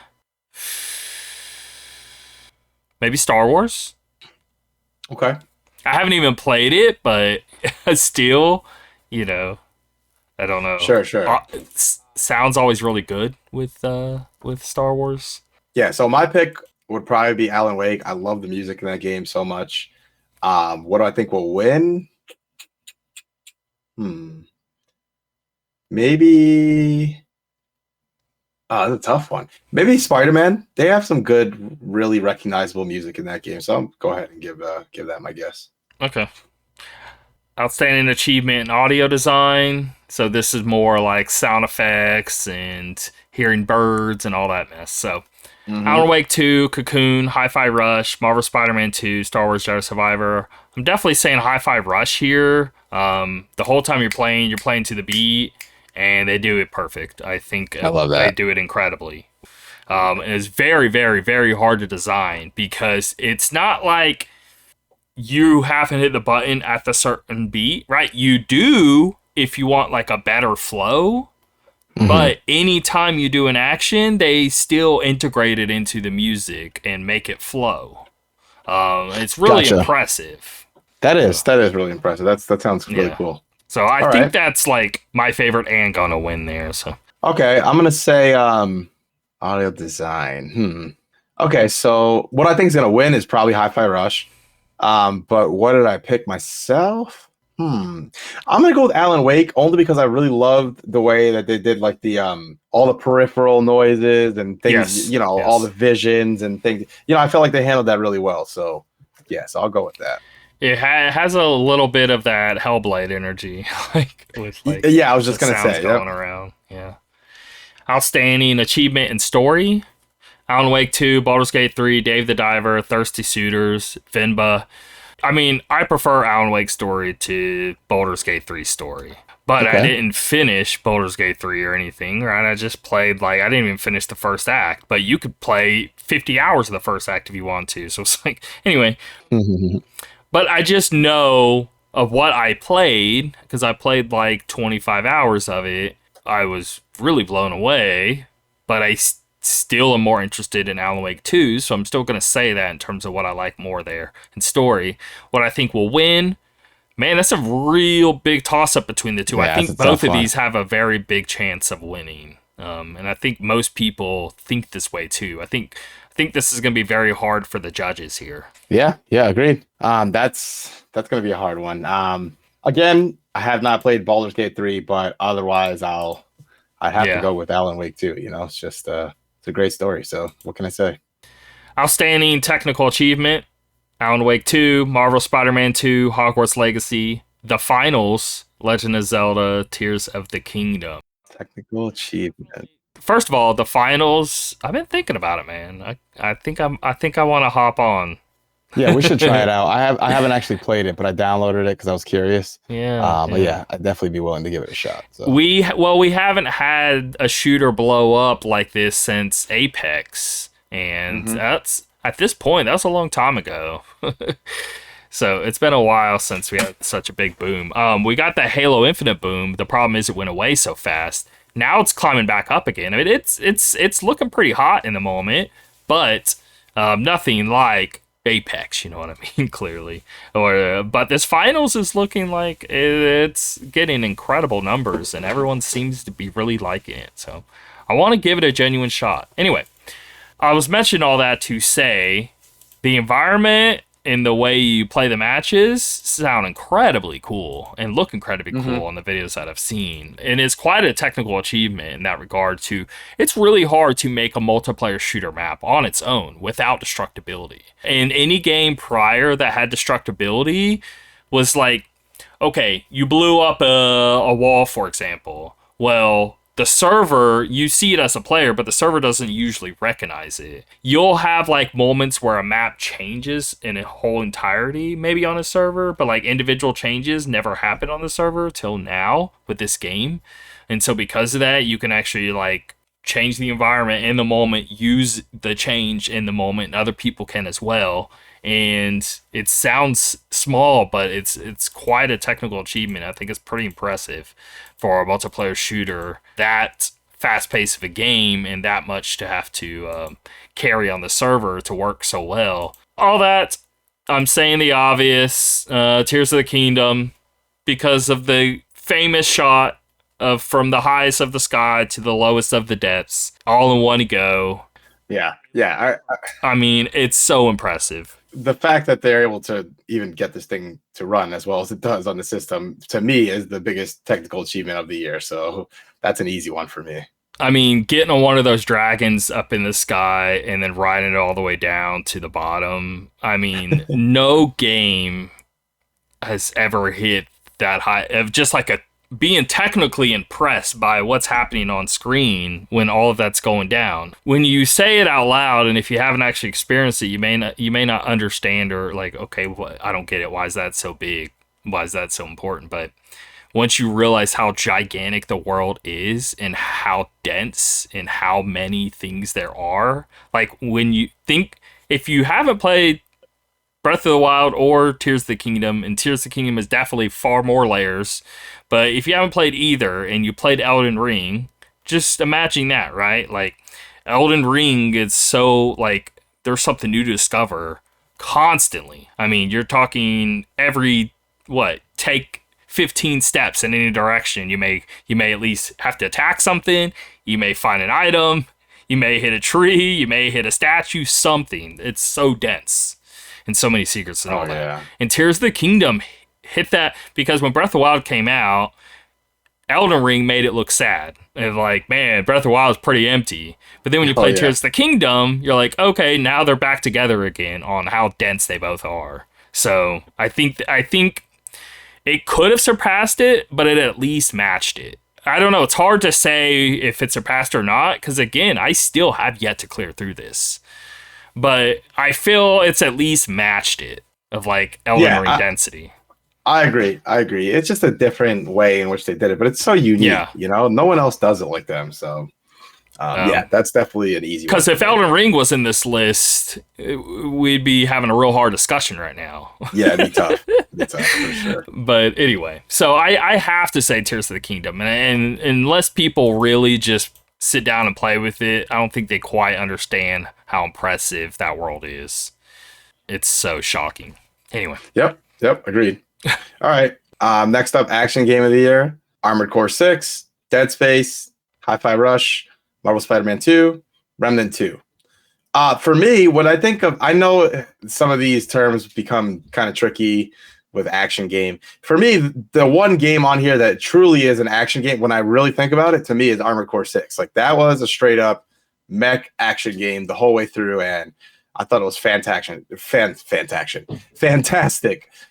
Maybe Star Wars. Okay. I haven't even played it, but still, I don't know. Sure. Sounds always really good with Star Wars. Yeah, so my pick would probably be Alan Wake. I love the music in that game so much. What do I think will win? Maybe that's a tough one. Maybe Spider-Man. They have some good, really recognizable music in that game. So I'll go ahead and give that my guess. Okay. Outstanding achievement in audio design. So this is more like sound effects and hearing birds and all that mess. So Alan Wake 2, Cocoon, Hi-Fi Rush, Marvel Spider-Man 2, Star Wars Jedi Survivor. I'm definitely saying Hi-Fi Rush here. The whole time you're playing to the beat, and they do it perfect. I think I love that. They do it incredibly. And it's very, very, very hard to design because it's not like you haven't hit the button at the certain beat, right? You do if you want like a better flow. But anytime you do an action, they still integrate it into the music and make it flow. It's really impressive. That is really impressive. That sounds really cool. So I think that's like my favorite and gonna win there. So okay, I'm gonna say audio design. Okay, so what I think is gonna win is probably Hi-Fi Rush. But what did I pick myself? I'm gonna go with Alan Wake only because I really loved the way that they did like the all the peripheral noises and things, all the visions and things. I felt like they handled that really well. So yes, I'll go with that. It has a little bit of that Hellblade energy, I was just gonna say going around. Yeah. Outstanding achievement in story. Alan Wake 2, Baldur's Gate 3, Dave the Diver, Thirsty Suitors, Vinba. I mean, I prefer Alan Wake's story to Baldur's Gate 3's story. But I didn't finish Baldur's Gate 3 or anything, right? I just played, I didn't even finish the first act. But you could play 50 hours of the first act if you want to. So it's anyway. But I just know of what I played, because I played 25 hours of it. I was really blown away, but I still am more interested in Alan Wake 2, so I'm still going to say that in terms of what I like more there in story. What I think will win, man, that's a real big toss-up between the two. I think both of these have a very big chance of winning. And I think most people think this way too. I think this is going to be very hard for the judges here. Yeah, agreed. That's gonna be a hard one. Again, I have not played Baldur's Gate 3, but otherwise I have to go with Alan Wake 2. It's just it's a great story. So what can I say? Outstanding technical achievement: Alan Wake 2, Marvel Spider-Man 2, Hogwarts Legacy, The Finals, Legend of Zelda: Tears of the Kingdom. Technical achievement. First of all, The Finals. I've been thinking about it, man. I think I want to hop on. Yeah, we should try it out. I haven't actually played it, but I downloaded it because I was curious. But yeah, I'd definitely be willing to give it a shot. So. We haven't had a shooter blow up like this since Apex, and that's at this point that's a long time ago. So it's been a while since we had such a big boom. We got the Halo Infinite boom. The problem is it went away so fast. Now it's climbing back up again. I mean, it's looking pretty hot in the moment, but nothing like Apex, you know what I mean? Clearly, but this finals is looking like it's getting incredible numbers, and everyone seems to be really liking it. So I want to give it a genuine shot. Anyway, I was mentioning all that to say the environment and the way you play the matches sound incredibly cool and look incredibly cool in the videos that I've seen. And it's quite a technical achievement in that regard too. It's really hard to make a multiplayer shooter map on its own without destructibility. And any game prior that had destructibility was like, okay, you blew up a wall, for example. Well, the server, you see it as a player, but the server doesn't usually recognize it. You'll have like moments where a map changes in a whole entirety, maybe on a server, but like individual changes never happen on the server till now with this game. And so because of that, you can actually like change the environment in the moment, use the change in the moment, and other people can as well. And it sounds small, but it's quite a technical achievement. I think it's pretty impressive for a multiplayer shooter, that fast pace of a game and that much to have to carry on the server to work so well. All that, I'm saying the obvious, Tears of the Kingdom, because of the famous shot of from the highest of the sky to the lowest of the depths, all in one go. Yeah. I mean, it's so impressive. The fact that they're able to even get this thing to run as well as it does on the system, to me, is the biggest technical achievement of the year. So that's an easy one for me. I mean, getting on one of those dragons up in the sky and then riding it all the way down to the bottom. I mean, no game has ever hit that high of just like a being technically impressed by what's happening on screen when all of that's going down. When you say it out loud, and if you haven't actually experienced it, you may not understand, or like, okay, I don't get it. Why is that so big? Why is that so important? But once you realize how gigantic the world is and how dense and how many things there are, like when you think, if you haven't played Breath of the Wild or Tears of the Kingdom, and Tears of the Kingdom is definitely far more layers, but if you haven't played either and you played Elden Ring, just imagine that, right? Like, Elden Ring is so, like, there's something new to discover constantly. I mean, you're talking take 15 steps in any direction. You may at least have to attack something, you may find an item, you may hit a tree, you may hit a statue, something. It's so dense. And so many secrets and all that. Yeah. And Tears of the Kingdom hit that, because when Breath of the Wild came out, Elden Ring made it look sad. And like, man, Breath of the Wild is pretty empty. But then when you play Tears of the Kingdom, you're like, okay, now they're back together again on how dense they both are. So I think it could have surpassed it, but it at least matched it. I don't know. It's hard to say if it surpassed or not, because again, I still have yet to clear through this. But I feel it's at least matched it of like Elden Ring density. I agree. It's just a different way in which they did it, but it's so unique. Yeah. You know, no one else does it like them. So, that's definitely an easy one. Because if Elden Ring was in this list, we'd be having a real hard discussion right now. Yeah, it'd be tough. For sure. But anyway, so I have to say Tears of the Kingdom. And unless people really just sit down and play with it, I don't think they quite understand how impressive that world is. It's so shocking. Anyway. Yep, agreed. All right. Next up, action game of the year: Armored Core 6, Dead Space, Hi-Fi Rush, Marvel Spider-Man 2, Remnant 2. For me, when I think of, I know some of these terms become kind of tricky with action game. For me, the one game on here that truly is an action game, when I really think about it, to me is Armored Core 6. Like that was a straight up mech action game the whole way through, and I thought it was fantastic.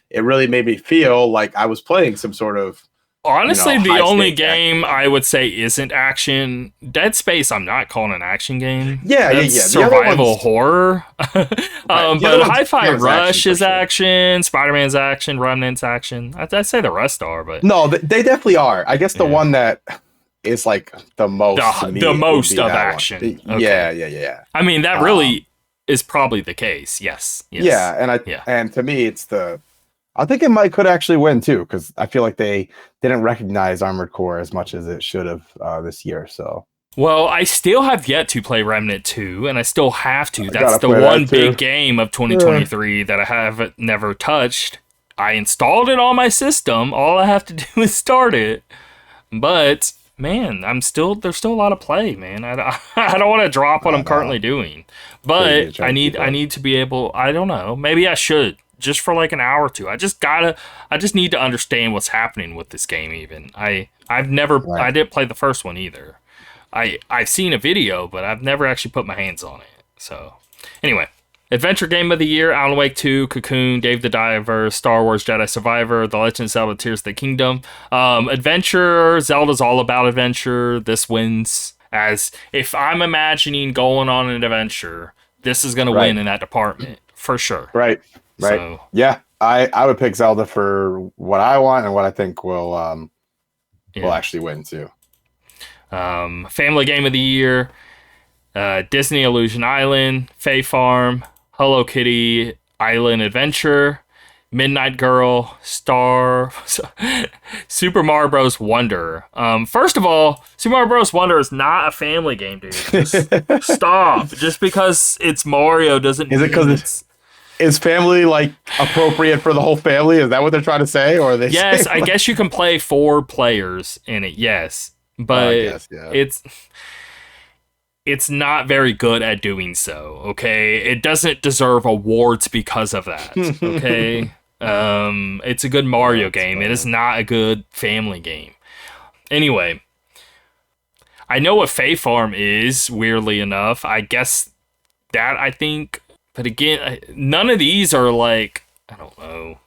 It really made me feel like I was playing some sort of, honestly, the only game I would say isn't action. Dead Space, I'm not calling an action game. Yeah. Survival horror. But Hi-Fi Rush is sure. Action. Spider-Man's action. Remnant's action. I'd say the rest are, but no, they definitely are. I guess the one that is like the most the most of action. Okay. Yeah. I mean, that really is probably the case. Yes. Yeah, and to me, I think it could actually win too, because I feel like they didn't recognize Armored Core as much as it should have this year. So, well, I still have yet to play Remnant 2, and I still have to. That's the one big game of 2023 that I have never touched. I installed it on my system. All I have to do is start it. But man, there's still a lot of play, man. I don't want to drop what I'm currently doing, but I need to be able. I don't know. Maybe I should. Just for like an hour or two. I just need to understand what's happening with this game even. I didn't play the first one either. I've seen a video, but I've never actually put my hands on it. So anyway, Adventure Game of the Year, Alan Wake 2, Cocoon, Dave the Diver, Star Wars Jedi Survivor, The Legend of Zelda Tears of the Kingdom. Adventure, Zelda's all about adventure. This wins. As if I'm imagining going on an adventure, this is going to win in that department for sure. Right. So, yeah, I would pick Zelda for what I want and what I think will actually win too. Family Game of the Year, Disney Illusion Island, Fae Farm, Hello Kitty Island Adventure, Midnight Girl, Super Mario Bros. Wonder. First of all, Super Mario Bros. Wonder is not a family game, dude. Just stop. Just because it's Mario doesn't mean because is family like appropriate for the whole family? Is that what they're trying to say? Or they yes, I guess you can play 4 players in it. Yes, but it's not very good at doing so. Okay, it doesn't deserve awards because of that. Okay, it's a good Mario game. It is not a good family game. Anyway, I know what Fae Farm is. Weirdly enough, I guess that I think. But again, none of these are like, I don't know.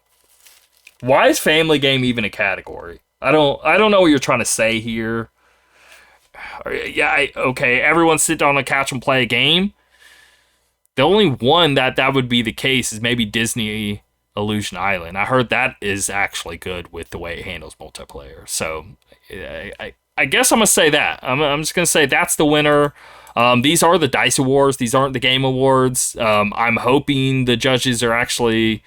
Why is family game even a category? I don't know what you're trying to say here. Yeah, okay, everyone sit down on the couch and play a game. The only one that would be the case is maybe Disney Illusion Island. I heard that is actually good with the way it handles multiplayer. So I guess I'm going to say that. I'm just going to say that's the winner. These are the D.I.C.E Awards. These aren't the Game Awards. I'm hoping the judges are actually,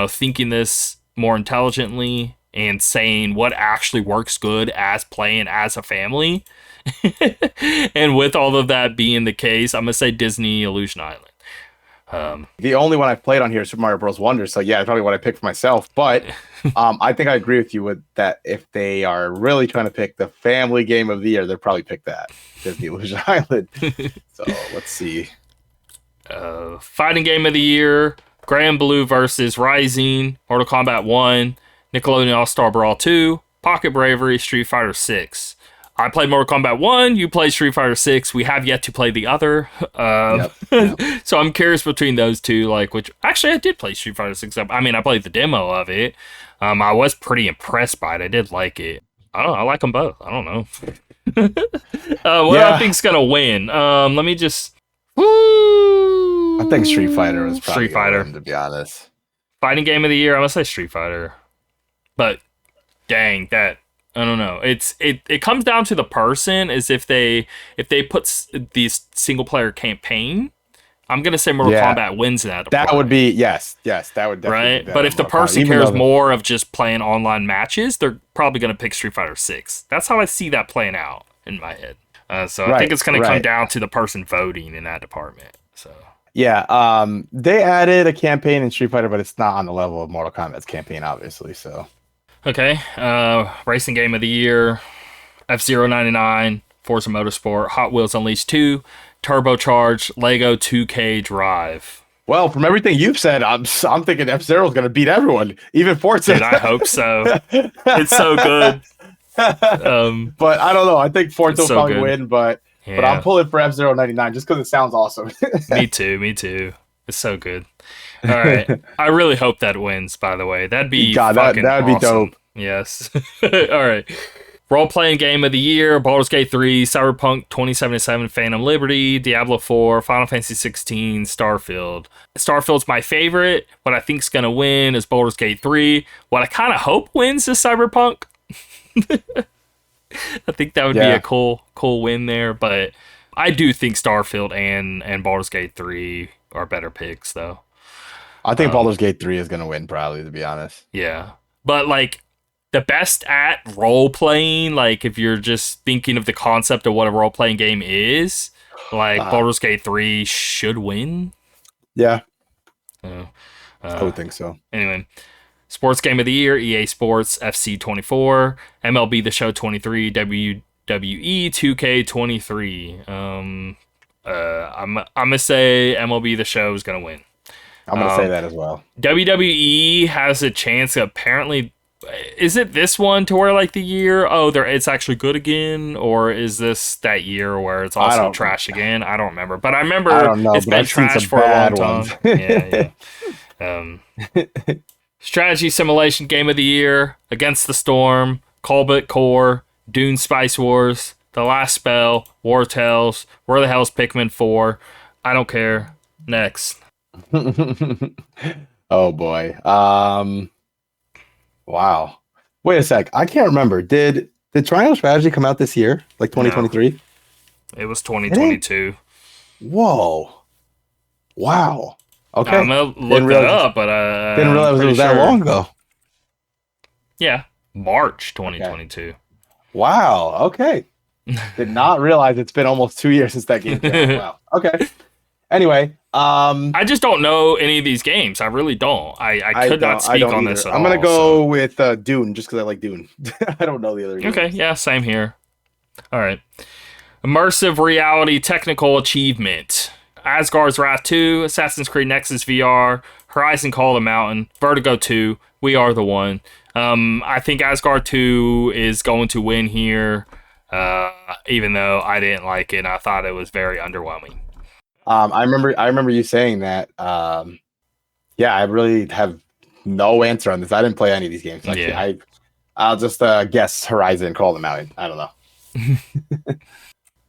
thinking this more intelligently and saying what actually works good as playing as a family. And with all of that being the case, I'm going to say Disney Illusion Island. The only one I've played on here is Super Mario Bros. Wonder, so yeah, probably what I picked for myself. But I think I agree with you with that. If they are really trying to pick the family game of the year, they'll probably pick that Disney Illusion Island. So let's see. Fighting Game of the Year: Granblue versus Rising, Mortal Kombat 1, Nickelodeon All-Star Brawl 2, Pocket Bravery, Street Fighter 6. I played Mortal Kombat 1, you played Street Fighter 6. We have yet to play the other. Yep. So I'm curious between those two, which actually I did play Street Fighter 6. I mean, I played the demo of it. I was pretty impressed by it. I did like it. I don't know. I like them both. I don't know. What I think's going to win? Let me just... Woo! I think Street Fighter was probably Street Fighter, to be honest. Fighting Game of the Year, I'm going to say Street Fighter. But dang, that... I don't know. It comes down to the person. Is if they put these single player campaign, I'm gonna say Mortal Kombat wins in that. That would be yes. That would definitely right. But if the person cares more of just playing online matches, they're probably gonna pick Street Fighter 6. That's how I see that playing out in my head. So I think it's gonna come down to the person voting in that department. So yeah, they added a campaign in Street Fighter, but it's not on the level of Mortal Kombat's campaign, obviously. So. Okay, Racing Game of the Year, F-Zero 99, Forza Motorsport, Hot Wheels Unleashed 2, Turbocharged, Lego 2K Drive. Well, from everything you've said, I'm thinking F-Zero is going to beat everyone, even Forza. Dude, I hope so. It's so good. But I don't know. I think Forza will probably win, but I'm pulling for F-Zero 99 just because it sounds awesome. Me too. It's so good. All right. I really hope that wins, by the way. That'd be fucking that'd be awesome. dope. Yes. All right. Role-playing game of the year, Baldur's Gate 3, Cyberpunk 2077, Phantom Liberty, Diablo 4, Final Fantasy 16, Starfield. Starfield's my favorite. What I think's going to win is Baldur's Gate 3. What I kind of hope wins is Cyberpunk. I think that would be a cool win there, but I do think Starfield and Baldur's Gate 3 are better picks, though. I think Baldur's Gate 3 is going to win, probably, to be honest. Yeah. But, like, the best at role-playing, like, if you're just thinking of the concept of what a role-playing game is, like, Baldur's Gate 3 should win. Yeah. I would think so. Anyway, sports game of the year, EA Sports, FC 24, MLB The Show 23, WWE 2K 23. I'm gonna say MLB The Show is gonna win. I'm gonna say that as well. WWE has a chance. Apparently, is it this one to where like the year? Oh, it's actually good again, or is this that year where it's also trash again? I don't remember, but I remember it's been trash for a long time. Yeah. Strategy simulation game of the year: Against the Storm, Colbit Core, Dune Spice Wars, The Last Spell, War Tales, Where the Hell's Pikmin 4? I don't care. Next. Oh boy. Wow. Wait a sec. I can't remember. Did Triangle Strategy come out this year? Like 2023? No. It was 2022. Whoa. Wow. Okay. I'm going to look that up, but didn't realize it was that long ago. Yeah. March 2022. Okay. Wow. Okay. Did not realize it's been almost 2 years since that game came out. Wow. Okay. Anyway. I just don't know any of these games. I really don't. I could not speak on this at all. I'm going to go with Dune just because I like Dune. I don't know the other games. Okay. Yeah. Same here. All right. Immersive reality technical achievement. Asgard's Wrath 2, Assassin's Creed Nexus VR, Horizon Call of the Mountain, Vertigo 2, We Are the One. I think Asgard 2 is going to win here, even though I didn't like it. I thought it was very underwhelming. I remember you saying that. Yeah, I really have no answer on this. I didn't play any of these games. I'll just guess Horizon Call of the Mountain. I don't know.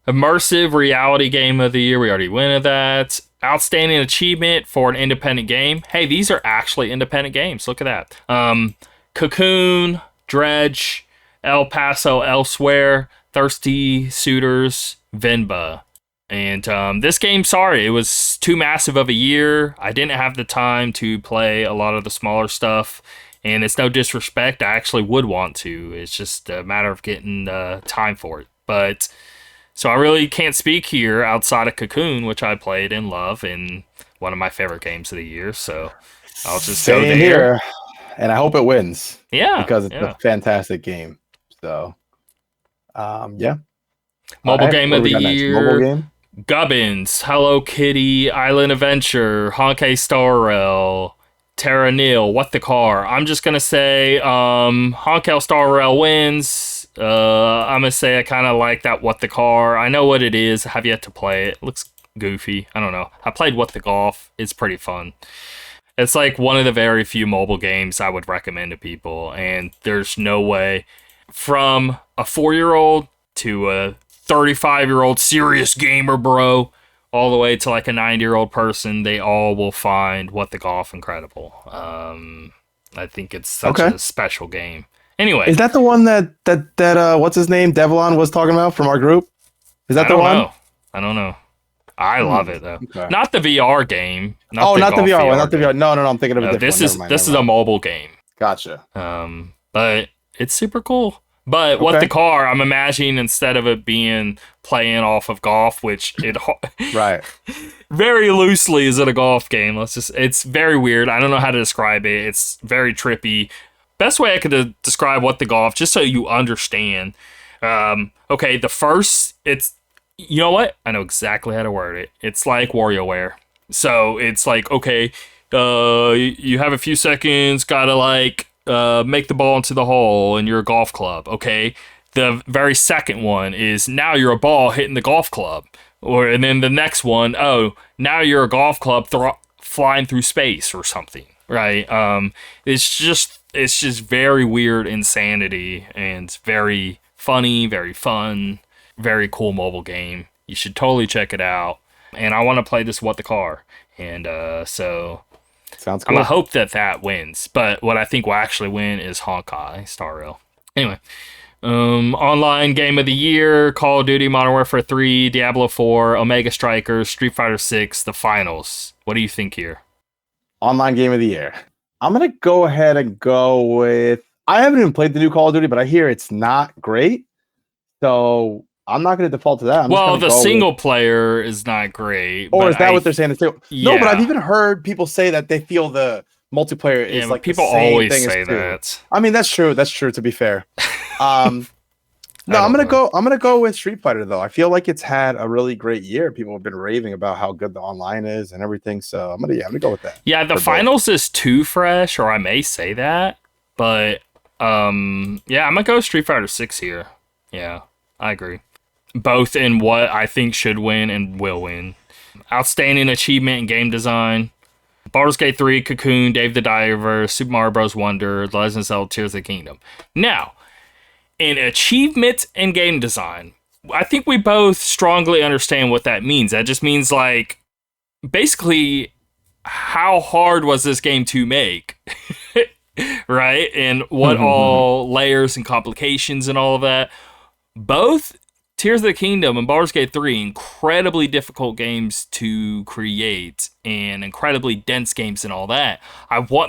Immersive reality game of the year. We already went at that. Outstanding achievement for an independent game. Hey, these are actually independent games. Look at that. Cocoon, Dredge, El Paso Elsewhere, Thirsty Suitors, Venba. And this game, sorry, it was too massive of a year. I didn't have the time to play a lot of the smaller stuff. And it's no disrespect. I actually would want to. It's just a matter of getting time for it. But... So I really can't speak here outside of Cocoon, which I played and love, and one of my favorite games of the year. So I'll just go there. Here, and I hope it wins. Yeah, because it's a fantastic game. So, yeah. Mobile game of the year. Mobile game. Gubbins, Hello Kitty, Island Adventure, Honkai Star Rail, Terra Nil, What the Car. I'm just gonna say Honkai Star Rail wins. I'm gonna say I kind of like that What the Car. I know what it is. I have yet to play it. It looks goofy. I don't know. I played What the Golf. It's pretty fun. It's like one of the very few mobile games I would recommend to people, and there's no way from a 4-year-old to a 35-year-old serious gamer bro all the way to like a 90-year-old person, they all will find What the Golf incredible. I think it's such a special game. Anyway, is that the one that what's his name, Devlon, was talking about from our group? Is that the one? I don't know. I love it though. Okay. Not the VR game. Not the VR one. Not the VR. No. I'm thinking of a different one. This is a mobile game. Gotcha. But it's super cool. But What the Car, I'm imagining instead of it being playing off of golf, which it right very loosely is it a golf game. It's very weird. I don't know how to describe it. It's very trippy. Best way I could describe What the Golf, just so you understand, Okay, the first, you know what? I know exactly how to word it. It's like WarioWare. So it's like, okay, you have a few seconds, gotta like make the ball into the hole in your golf club. Okay, the very second one is now you're a ball hitting the golf club, and then the next one, oh, now you're a golf club flying through space or something, right? It's just very weird insanity and very funny, very fun, very cool mobile game. You should totally check it out. And I want to play this What the Car. And so Sounds I'm cool. going to hope that wins. But what I think will actually win is Honkai Star Rail. Anyway, online game of the year, Call of Duty Modern Warfare 3, Diablo 4, Omega Strikers, Street Fighter 6, the finals. What do you think here? Online game of the year. I'm gonna go ahead and go with. I haven't even played the new Call of Duty, but I hear it's not great. So I'm not gonna default to that. Well, the single player is not great. Or is that what they're saying? Yeah. No, but I've even heard people say that they feel the multiplayer is like people the same always thing say as 2. that. I mean, that's true. That's true. To be fair. No, I'm gonna go with Street Fighter though. I feel like it's had a really great year. People have been raving about how good the online is and everything. So I'm gonna go with that. Yeah, the finals is too fresh, or I may say that, but yeah, I'm gonna go Street Fighter 6 here. Yeah, I agree. Both in what I think should win and will win. Outstanding achievement in game design. Baldur's Gate 3, Cocoon, Dave the Diver, Super Mario Bros. Wonder, The Legend of Zelda, Tears of the Kingdom. Now, in achievement and game design, I think we both strongly understand what that means. That just means, like, basically, how hard was this game to make? Right? And what all layers and complications and all of that. Both Tears of the Kingdom and Baldur's Gate 3, incredibly difficult games to create and incredibly dense games and all that.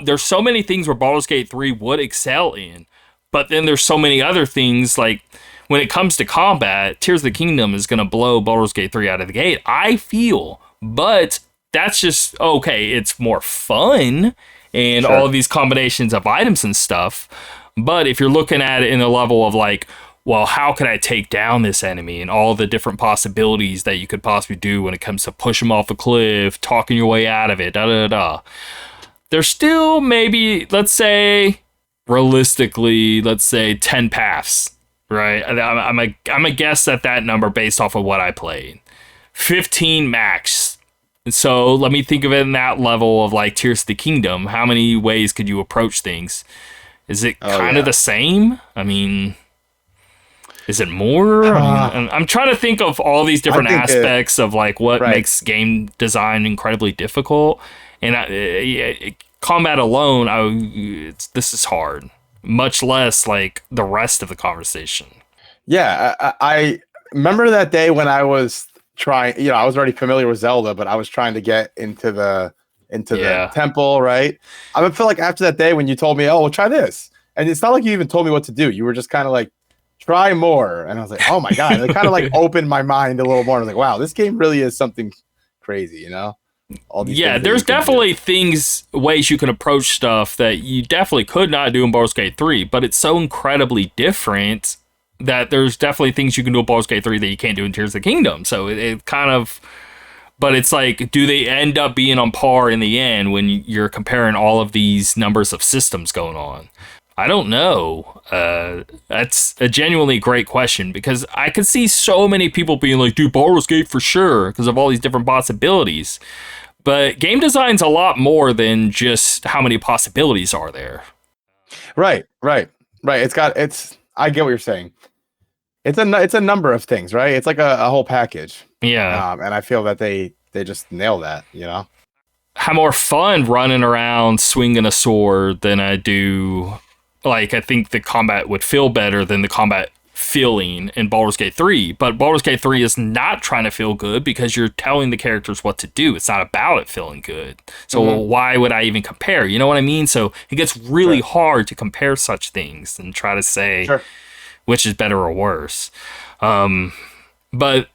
There's so many things where Baldur's Gate 3 would excel in. But then there's so many other things, like when it comes to combat, Tears of the Kingdom is going to blow Baldur's Gate 3 out of the gate, I feel. But that's just, okay, it's more fun and all of these combinations of items and stuff. But if you're looking at it in the level of like, well, how could I take down this enemy and all the different possibilities that you could possibly do when it comes to push them off a cliff, talking your way out of it, There's still maybe, let's say, realistically, let's say 10 paths, right? I'm a guess at that number based off of what I played. 15 max. So let me think of it in that level of like Tears of the Kingdom. How many ways could you approach things? Is it kind of the same? I mean, is it more? I'm trying to think of all these different aspects of like what makes game design incredibly difficult. And combat alone, this is hard. Much less like the rest of the conversation. Yeah, I remember that day when I was trying. I was already familiar with Zelda, but I was trying to get into the temple. Right. I feel like after that day when you told me, "Oh, well, try this," and it's not like you even told me what to do. You were just kind of like, "Try more," and I was like, "Oh my god!" It kind of like opened my mind a little more. I was like, "Wow, this game really is something crazy," All these there's definitely ways you can approach stuff that you definitely could not do in Baldur's Gate 3, but it's so incredibly different that there's definitely things you can do in Baldur's Gate 3 that you can't do in Tears of the Kingdom. So it kind of, but it's like, do they end up being on par in the end when you're comparing all of these numbers of systems going on? I don't know. That's a genuinely great question because I could see so many people being like, dude, Baldur's Gate for sure because of all these different possibilities. But game design's a lot more than just how many possibilities are there. Right. I get what you're saying. It's a number of things, right? It's like a whole package. Yeah. And I feel that they just nail that, Have more fun running around swinging a sword than I do. Like, I think the combat would feel better than the combat feeling in Baldur's Gate 3, but Baldur's Gate 3 is not trying to feel good because you're telling the characters what to do. It's not about it feeling good. So why would I even compare? You know what I mean? So it gets really hard to compare such things and try to say which is better or worse. But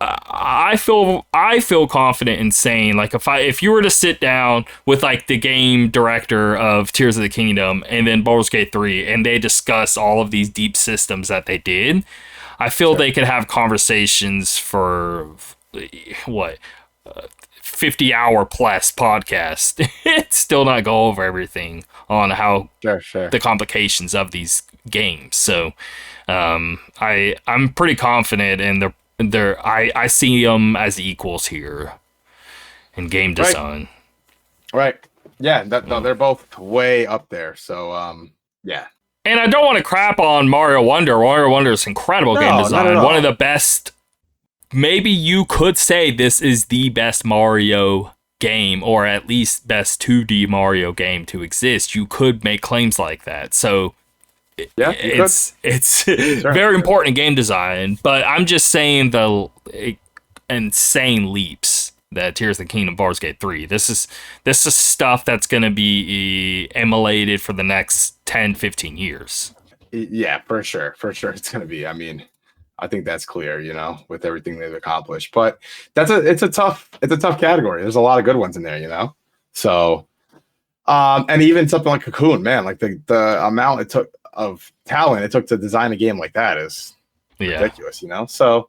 I feel confident in saying, like, if you were to sit down with like the game director of Tears of the Kingdom and then Baldur's Gate 3 and they discuss all of these deep systems that they did, I feel they could have conversations for what 50-hour plus podcast. It's still not go over everything on how the complications of these games. So I'm pretty confident in I see them as equals here in game design. Right. Yeah, no, they're both way up there. So yeah. And I don't want to crap on Mario Wonder. Mario Wonder is incredible game design. One of the best. Maybe you could say this is the best Mario game, or at least best 2D Mario game to exist. You could make claims like that. So yeah, it's very important in game design. But I'm just saying the insane leaps that Tears of the Kingdom, Baldur's Gate 3. This is stuff that's going to be emulated for the next 10, 15 years. Yeah, for sure. It's going to be. I mean, I think that's clear, with everything they've accomplished. But it's a tough category. There's a lot of good ones in there, So, and even something like Cocoon, man, like the amount it took of talent it took to design a game like that is ridiculous, So,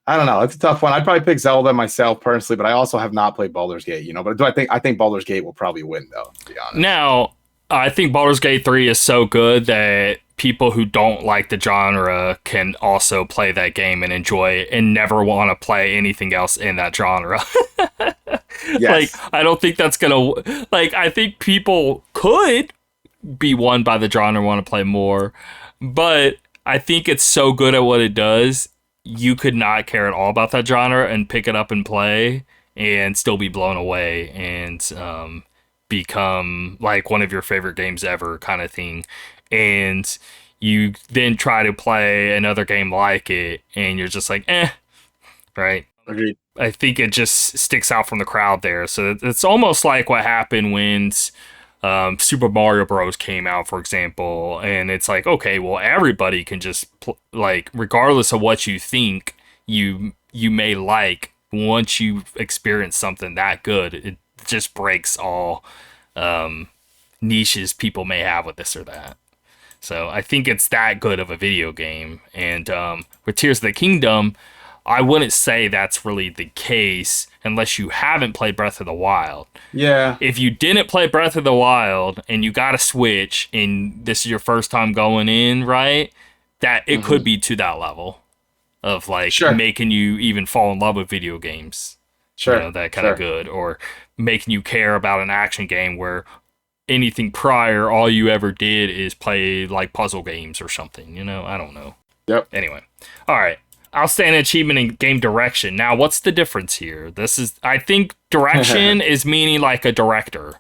I don't know. It's a tough one. I'd probably pick Zelda myself personally, but I also have not played Baldur's Gate, But I think Baldur's Gate will probably win, though, to be honest. Now, I think Baldur's Gate 3 is so good that people who don't like the genre can also play that game and enjoy it and never want to play anything else in that genre. Yes. Like, I don't think that's going to... Like, I think people could be won by the genre and want to play more, but I think it's so good at what it does, you could not care at all about that genre and pick it up and play and still be blown away and become like one of your favorite games ever kind of thing. And you then try to play another game like it and you're just like, right? Agreed. I think it just sticks out from the crowd there. So it's almost like what happened when Super Mario Bros. Came out, for example, and it's like, okay, well, everybody can just like, regardless of what you think you may like, once you experience something that good, it just breaks all niches people may have with this or that. So I think it's that good of a video game. And with Tears of the Kingdom, I wouldn't say that's really the case unless you haven't played Breath of the Wild. Yeah. If you didn't play Breath of the Wild and you got a Switch and this is your first time going in, right? That it could be to that level of like making you even fall in love with video games. Sure. That kind of good. Or making you care about an action game where anything prior, all you ever did is play like puzzle games or something, I don't know. Yep. Anyway. All right. Outstanding achievement in game direction. Now, what's the difference here? I think direction is meaning like a director's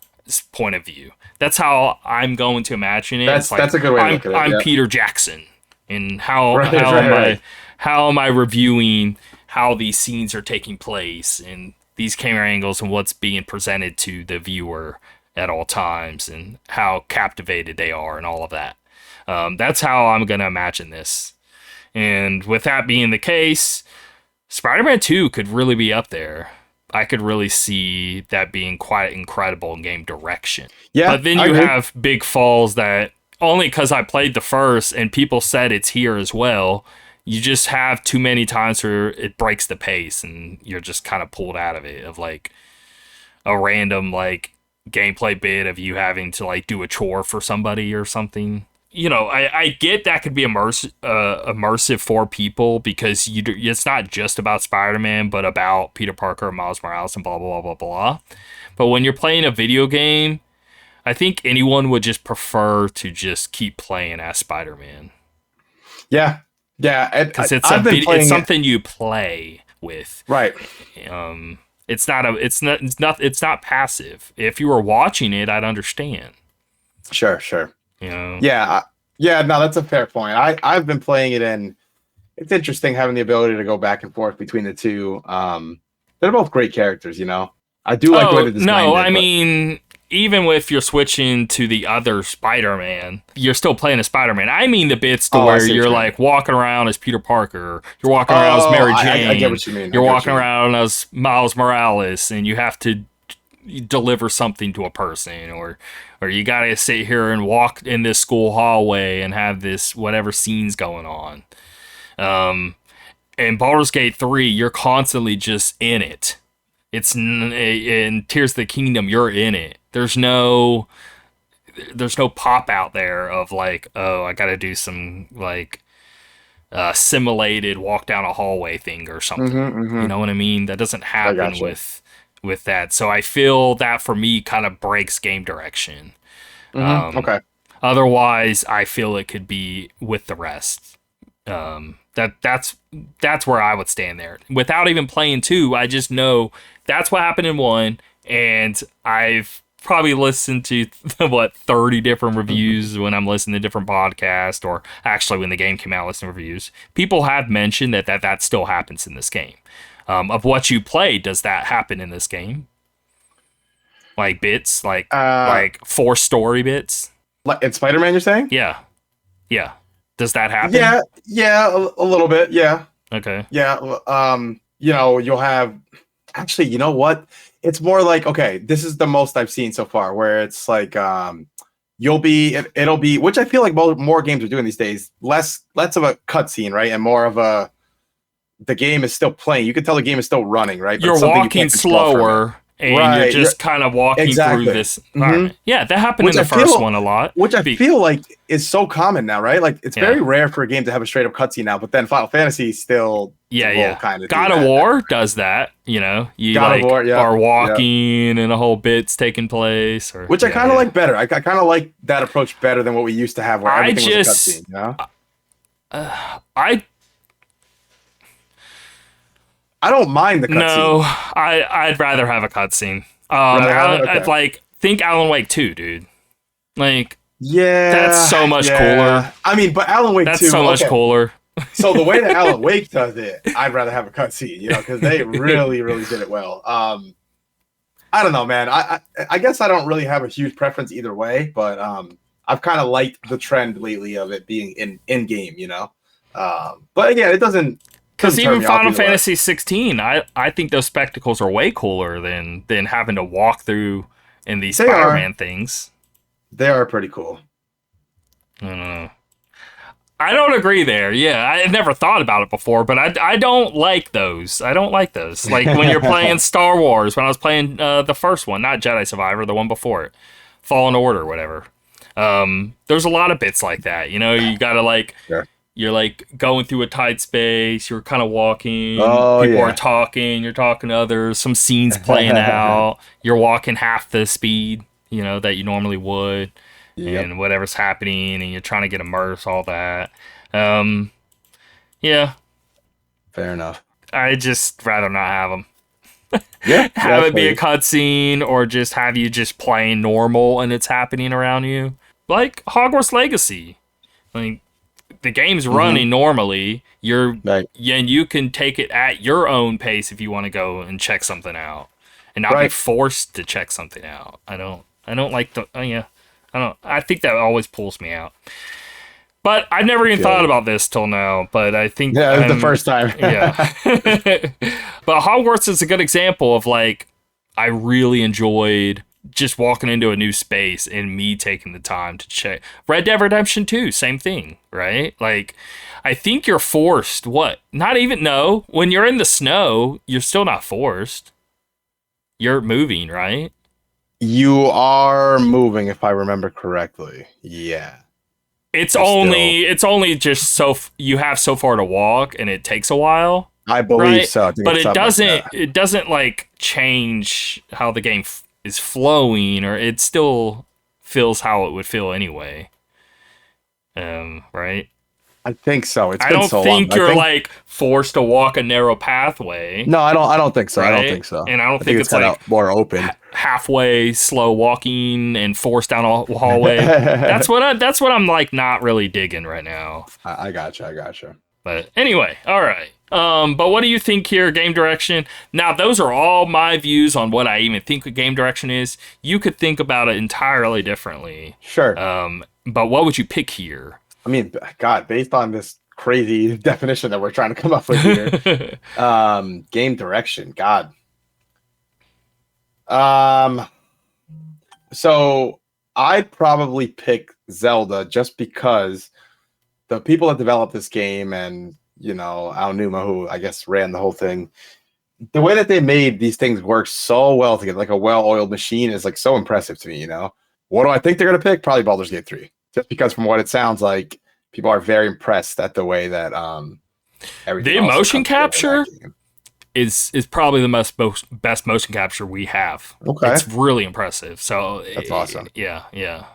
point of view. That's how I'm going to imagine it. That's a good way to look at it. I'm Peter Jackson. And how am I reviewing how these scenes are taking place and these camera angles and what's being presented to the viewer at all times and how captivated they are and all of that. That's how I'm going to imagine this. And with that being the case, Spider-Man 2 could really be up there. I could really see that being quite incredible in game direction. Yeah, but then you have big falls that only because I played the first and people said it's here as well. You just have too many times where it breaks the pace and you're just kind of pulled out of it, of like a random like gameplay bit of you having to like do a chore for somebody or something. I get that could be immersive for people because it's not just about Spider-Man, but about Peter Parker, Miles Morales, and blah, blah, blah, blah, blah. But when you're playing a video game, I think anyone would just prefer to just keep playing as Spider-Man. Yeah. Yeah. Because it's something you play with. Right. It's not passive. If you were watching it, I'd understand. Sure. Yeah. No, that's a fair point. I've been playing it, and it's interesting having the ability to go back and forth between the two. They're both great characters, I do like the way they designed it. I mean, even if you're switching to the other Spider-Man, you're still playing as Spider-Man. I mean the bits to where you're like walking around as Peter Parker, you're walking around as Mary Jane, I get what you mean. You're walking around as Miles Morales, and you have to deliver something to a person, or you gotta sit here and walk in this school hallway and have this whatever scene's going on. In Baldur's Gate 3, you're constantly just in it. It's in Tears of the Kingdom, you're in it. There's no pop out there of like, oh, I gotta do some like simulated walk down a hallway thing or something. You know what I mean? That doesn't happen with that. So I feel that for me kind of breaks game direction. Okay. Otherwise, I feel it could be with the rest. That's where I would stand there. Without even playing 2, I just know that's what happened in 1, and I've probably listened to 30 different reviews when I'm listening to different podcasts, or actually when the game came out, listening to reviews. People have mentioned that still happens in this game. Of what you play, does that happen in this game? Like bits, like 4 story bits? Like in Spider-Man, you're saying? Yeah. Does that happen? Yeah, a little bit. Yeah. Okay. Yeah. You'll have. Actually, you know what? It's more like, okay, this is the most I've seen so far, where it's like, it'll be, which I feel like more games are doing these days. Less of a cutscene, right, and more of the game is still playing. You can tell the game is still running, right? But you're walking slower. And you're just kind of walking through this environment. Yeah, that happened in the first one a lot. Which I feel like is so common now, right? Like, it's very rare for a game to have a straight-up cutscene now, but then Final Fantasy still kind of God of War does that, you know? You are walking and a whole bit's taking place. Which I kind of like better. I kind of like that approach better than what we used to have where everything was a cutscene, you know? I don't mind the cutscene. No, I'd rather have a cutscene. Like, think Alan Wake 2, dude. Like, that's so much cooler. I mean, but Alan Wake 2... That's so much cooler. So the way that Alan Wake does it, I'd rather have a cutscene, you know, because they really, really did it well. I don't know, man. I guess I don't really have a huge preference either way, but I've kind of liked the trend lately of it being in-game, you know? But again, it doesn't... Because even Final Fantasy 16, I think those spectacles are way cooler than having to walk through in these Spider-Man things. They are pretty cool. I don't know. I don't agree there. Yeah, I never thought about it before, but I don't like those. I don't like those. Like when you're playing Star Wars, when I was playing the first one, not Jedi Survivor, the one before it, Fallen Order, whatever. There's a lot of bits like that. You know, you gotta like... Yeah. You're like going through a tight space. You're kind of walking. People are talking. You're talking to others. Some scenes playing out. You're walking half the speed, you know, that you normally would, and whatever's happening, and you're trying to get immersed. All that. Yeah. Fair enough. I just rather not have them. Have it be a cutscene, or just have you just playing normal and it's happening around you, like Hogwarts Legacy. Like, the game's running normally. And you can take it at your own pace if you want to go and check something out, and not be forced to check something out. I don't like the. I think that always pulls me out. But I've never even thought about this till now. But I think it was the first time. But Hogwarts is a good example of like, I really enjoyed just walking into a new space and me taking the time to check. Red Dead Redemption 2, same thing, right? Like, I think you're forced. When you're in the snow, you're still not forced. You're moving, right? You are moving, if I remember correctly. Yeah. It's only just you have so far to walk, and it takes a while. I believe so. But it doesn't like change how the game is flowing, or it still feels how it would feel anyway. Right? I think so. I don't think you're like forced to walk a narrow pathway. No, I don't think so. Right? I don't think so. And I don't think it's like more open. Halfway slow walking and forced down a hallway. That's what I'm like not really digging right now. I gotcha. But anyway, all right. But what do you think here, game direction? Now, those are all my views on what I even think game direction is. You could think about it entirely differently. Sure. But what would you pick here? I mean, God, based on this crazy definition that we're trying to come up with here, game direction, God. So I'd probably pick Zelda just because the people that developed this game and, Aonuma, who I guess ran the whole thing, the way that they made these things work so well together, like a well-oiled machine, is like so impressive to me, What do I think they're going to pick? Probably Baldur's Gate 3. Just because from what it sounds like, people are very impressed at the way that everything. The motion capture is probably the best motion capture we have. Okay. It's really impressive. So that's awesome. Yeah.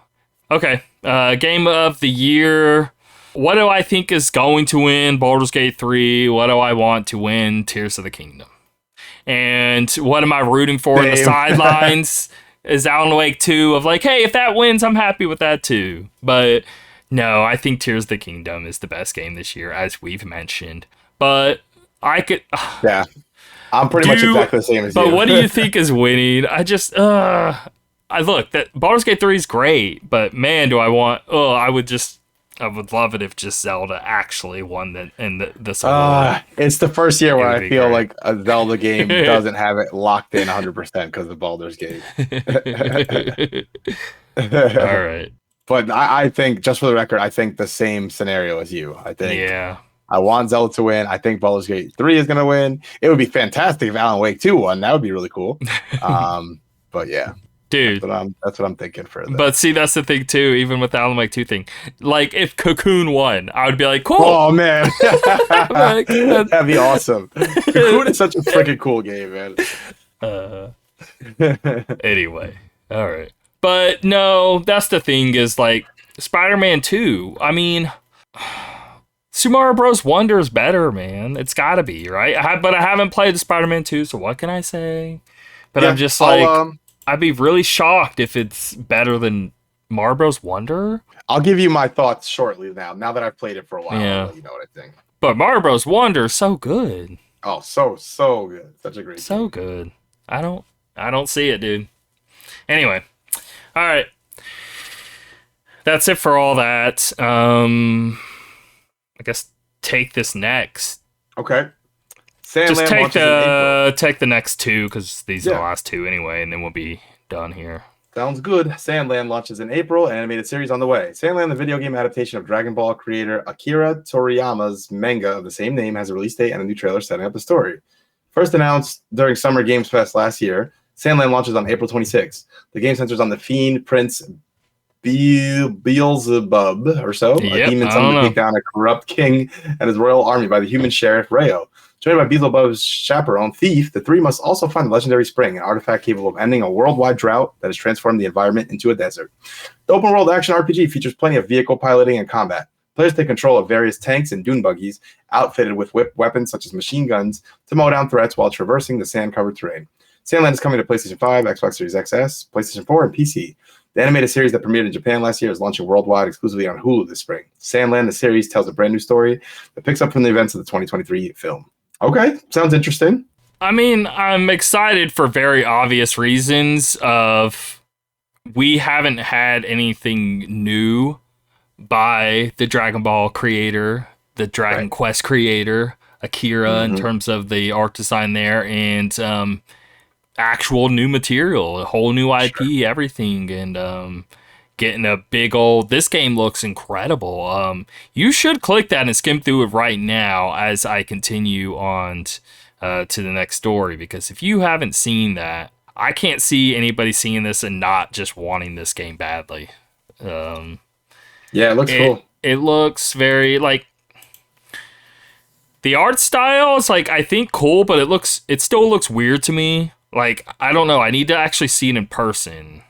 Okay. Game of the year. What do I think is going to win? Baldur's Gate 3. What do I want to win? Tears of the Kingdom. And what am I rooting for in the sidelines? Is Alan Wake 2 of like, hey, if that wins, I'm happy with that too. But no, I think Tears of the Kingdom is the best game this year, as we've mentioned. But I could... Yeah. I'm pretty much exactly the same as you. But what do you think is winning? I just... look, that Baldur's Gate 3 is great, but man, do I want... I would love it if just Zelda actually won the It's the first year where I feel like a Zelda game doesn't have it locked in 100% because of Baldur's Gate. All right. But I think, just for the record, I think the same scenario as you. I think I want Zelda to win. I think Baldur's Gate 3 is going to win. It would be fantastic if Alan Wake 2 won. That would be really cool. But yeah. Dude, that's what I'm thinking for that. But see, that's the thing too. Even with the Alan Wake 2 thing, like if Cocoon won, I would be like, cool. Oh man, that'd be awesome. Cocoon is such a freaking cool game, man. Anyway, all right, but no, that's the thing is like Spider-Man 2. I mean, Super Mario Bros. Wonder is better, man. It's got to be right. But I haven't played the Spider-Man 2, so what can I say? But I'm just like. I'd be really shocked if it's better than Mario Bros. Wonder. I'll give you my thoughts shortly now that I've played it for a while. Yeah. I'll let you know what I think. But Mario Bros. Wonder is so good. Oh, so good. Such a great game. Good. I don't see it, dude. Anyway. All right. That's it for all that. I guess take this next. Okay. Just take the next two, because these are the last two anyway, and then we'll be done here. Sounds good. Sandland launches in April, animated series on the way. Sandland, the video game adaptation of Dragon Ball creator Akira Toriyama's manga of the same name, has a release date and a new trailer setting up the story. First announced during Summer Games Fest last year, Sandland launches on April 26th. The game centers on the fiend Prince Beelzebub, or so, a demon summoned to take down a corrupt king and his royal army by the human sheriff Rayo. Joined by Beelzebub's chaperone, Thief, the three must also find the legendary spring, an artifact capable of ending a worldwide drought that has transformed the environment into a desert. The open-world action RPG features plenty of vehicle piloting and combat. Players take control of various tanks and dune buggies, outfitted with whip weapons such as machine guns, to mow down threats while traversing the sand-covered terrain. Sandland is coming to PlayStation 5, Xbox Series XS, PlayStation 4, and PC. The animated series that premiered in Japan last year is launching worldwide exclusively on Hulu this spring. Sandland, the series, tells a brand new story that picks up from the events of the 2023 film. Okay, sounds interesting. I mean, I'm excited for very obvious reasons of we haven't had anything new by the Dragon Ball creator, the Dragon Quest creator, Akira, in terms of the art design there, and actual new material, a whole new IP, everything, and getting a big old... This game looks incredible. You should click that and skim through it right now as I continue on to the next story, because if you haven't seen that, I can't see anybody seeing this and not just wanting this game badly. Yeah, it looks cool. It looks very, like... The art style is, like, I think cool, but it still looks weird to me. Like, I don't know. I need to actually see it in person.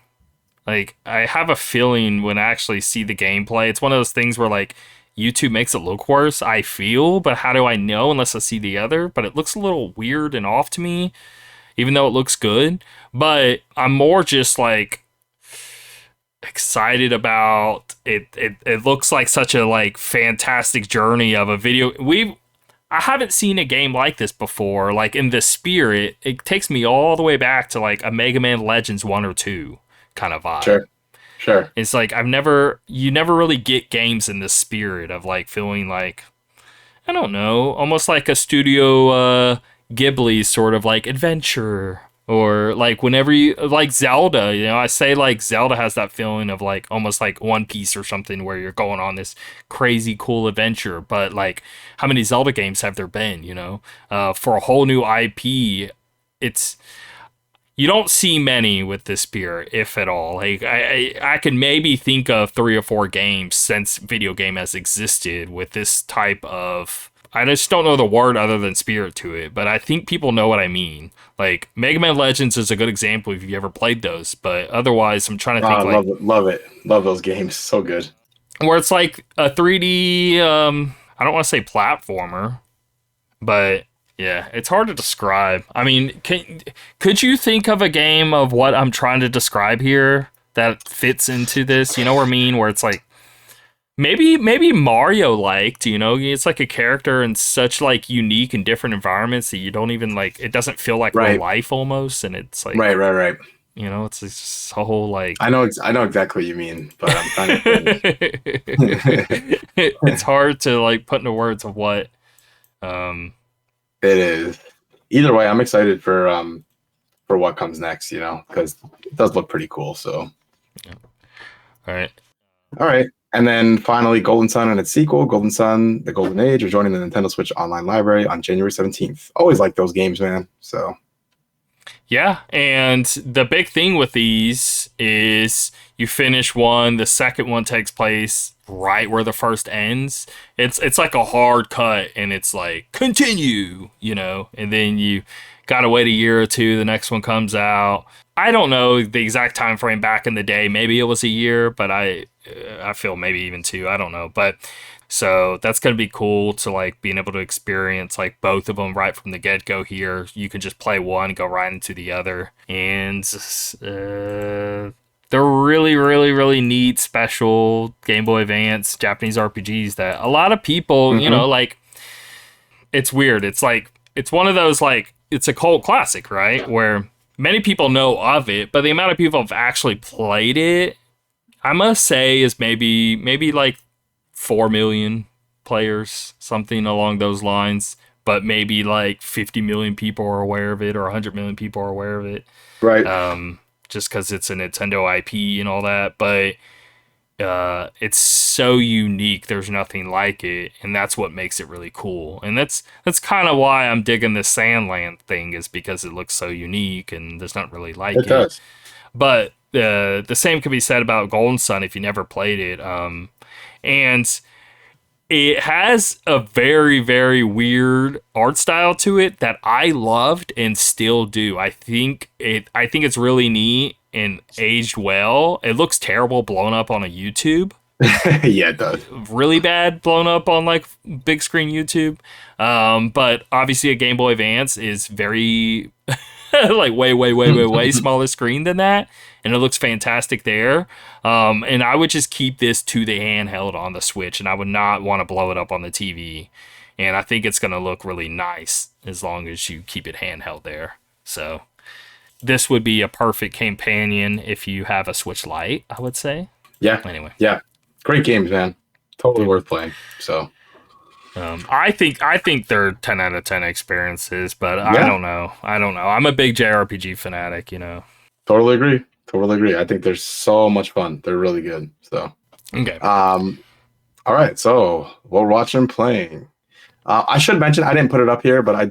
Like, I have a feeling when I actually see the gameplay, it's one of those things where, like, YouTube makes it look worse, I feel, but how do I know unless I see the other? But it looks a little weird and off to me, even though it looks good. But I'm more just, like, excited about it. It looks like such a like fantastic journey of a video. I haven't seen a game like this before. Like in the spirit, it takes me all the way back to like a Mega Man Legends 1 or 2 kind of vibe. Sure. It's like you never really get games in the spirit of like feeling like, I don't know, almost like a Studio Ghibli sort of like adventure. Or like whenever you like Zelda, I say like Zelda has that feeling of like almost like One Piece or something where you're going on this crazy cool adventure. But like, how many Zelda games have there been? For a whole new IP, it's you don't see many with this spirit, if at all. Like I can maybe think of 3 or 4 games since video game has existed with this type of. I just don't know the word other than spirit to it, but I think people know what I mean. Like Mega Man Legends is a good example if you ever played those, but otherwise I'm trying to think like love those games, so good. Where it's like a 3D I don't want to say platformer, but yeah, it's hard to describe. I mean, could you think of a game of what I'm trying to describe here that fits into this? You know what I mean? Where it's like maybe Mario liked, it's like a character in such like unique and different environments that you don't even like, it doesn't feel like real life almost, and it's like right. It's just a whole like I know exactly what you mean, but I'm trying to it's hard to like put into words of what it is. Either way, I'm excited for what comes next, because it does look pretty cool. So yeah. All right. And then finally, Golden Sun and its sequel, Golden Sun: The Golden Age, are joining the Nintendo Switch Online library on January 17th. Always like those games, man. So yeah, and the big thing with these is you finish one, the second one takes place right where the first ends. It's like a hard cut, and it's like continue, and then you gotta wait a year or two. The next one comes out. I don't know the exact time frame back in the day. Maybe it was a year, but I feel maybe even 2. I don't know, but. So that's going to be cool to like being able to experience like both of them right from the get-go here. You can just play one and go right into the other. And they're really, really, really neat, special Game Boy Advance Japanese RPGs that a lot of people, like, it's weird. It's like, it's one of those like, it's a cult classic, right? Where many people know of it, but the amount of people have actually played it, I must say, is maybe like 4 million players, something along those lines, but maybe like 50 million people are aware of it, or 100 million people are aware of it. Right. Just because it's a Nintendo IP and all that, but it's so unique. There's nothing like it, and that's what makes it really cool. And that's kind of why I'm digging this Sandland thing, is because it looks so unique, and there's not really like it. It does. But the same can be said about Golden Sun if you never played it. And it has a very, very weird art style to it that I loved and still do. I think it's really neat and aged well. It looks terrible blown up on a YouTube. Yeah, it does. Really bad blown up on like big screen YouTube. But obviously a Game Boy Advance is very like way smaller screen than that, and it looks fantastic there. And I would just keep this to the handheld on the Switch, and I would not want to blow it up on the TV. And I think it's going to look really nice as long as you keep it handheld there. So this would be a perfect companion if you have a Switch Lite, I would say. Yeah. Anyway. Yeah. Great games, man. Totally worth playing. So I think they're 10 out of 10 experiences, but yeah. I don't know. I'm a big JRPG fanatic, Totally agree. I think they're so much fun. They're really good. So okay. All right. So what we're watching and playing. I should mention, I didn't put it up here, but I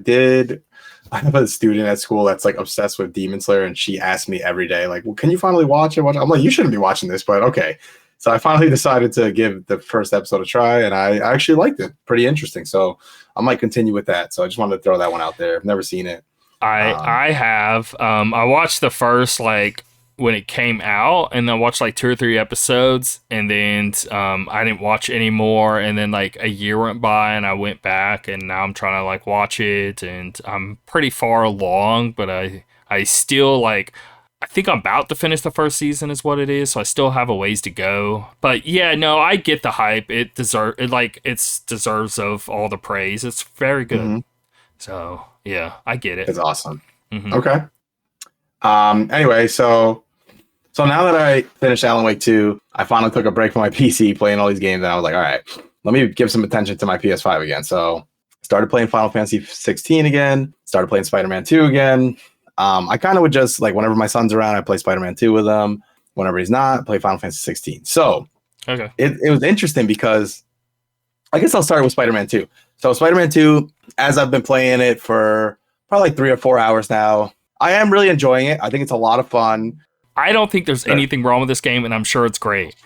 have a student at school that's like obsessed with Demon Slayer, and she asks me every day, like, well, can you finally watch it? I'm like, you shouldn't be watching this, but okay. So I finally decided to give the first episode a try, and I actually liked it. Pretty interesting. So I might continue with that. So I just wanted to throw that one out there. I've never seen it. I have. I watched the first, like, when it came out, and then watched like 2 or 3 episodes, and then I didn't watch any more, and then like a year went by, and I went back, and now I'm trying to like watch it, and I'm pretty far along, but I still like, I think I'm about to finish the first season is what it is, so I still have a ways to go. But yeah, no, I get the hype. It deserves of all the praise. It's very good. Mm-hmm. So yeah, I get it. It's awesome. Mm-hmm. Okay. Anyway, so now that I finished Alan Wake 2, I finally took a break from my PC playing all these games, and I was like, all right, let me give some attention to my PS5 again. So started playing Final Fantasy 16 again, started playing Spider-Man 2 again. I kind of would just, like, whenever my son's around, I play Spider-Man 2 with him. Whenever he's not, I play Final Fantasy 16. So okay, it was interesting because I guess I'll start with Spider-Man 2. So Spider-Man 2, as I've been playing it for probably like 3 or 4 hours now, I am really enjoying it. I think it's a lot of fun. I don't think there's anything wrong with this game, and I'm sure it's great.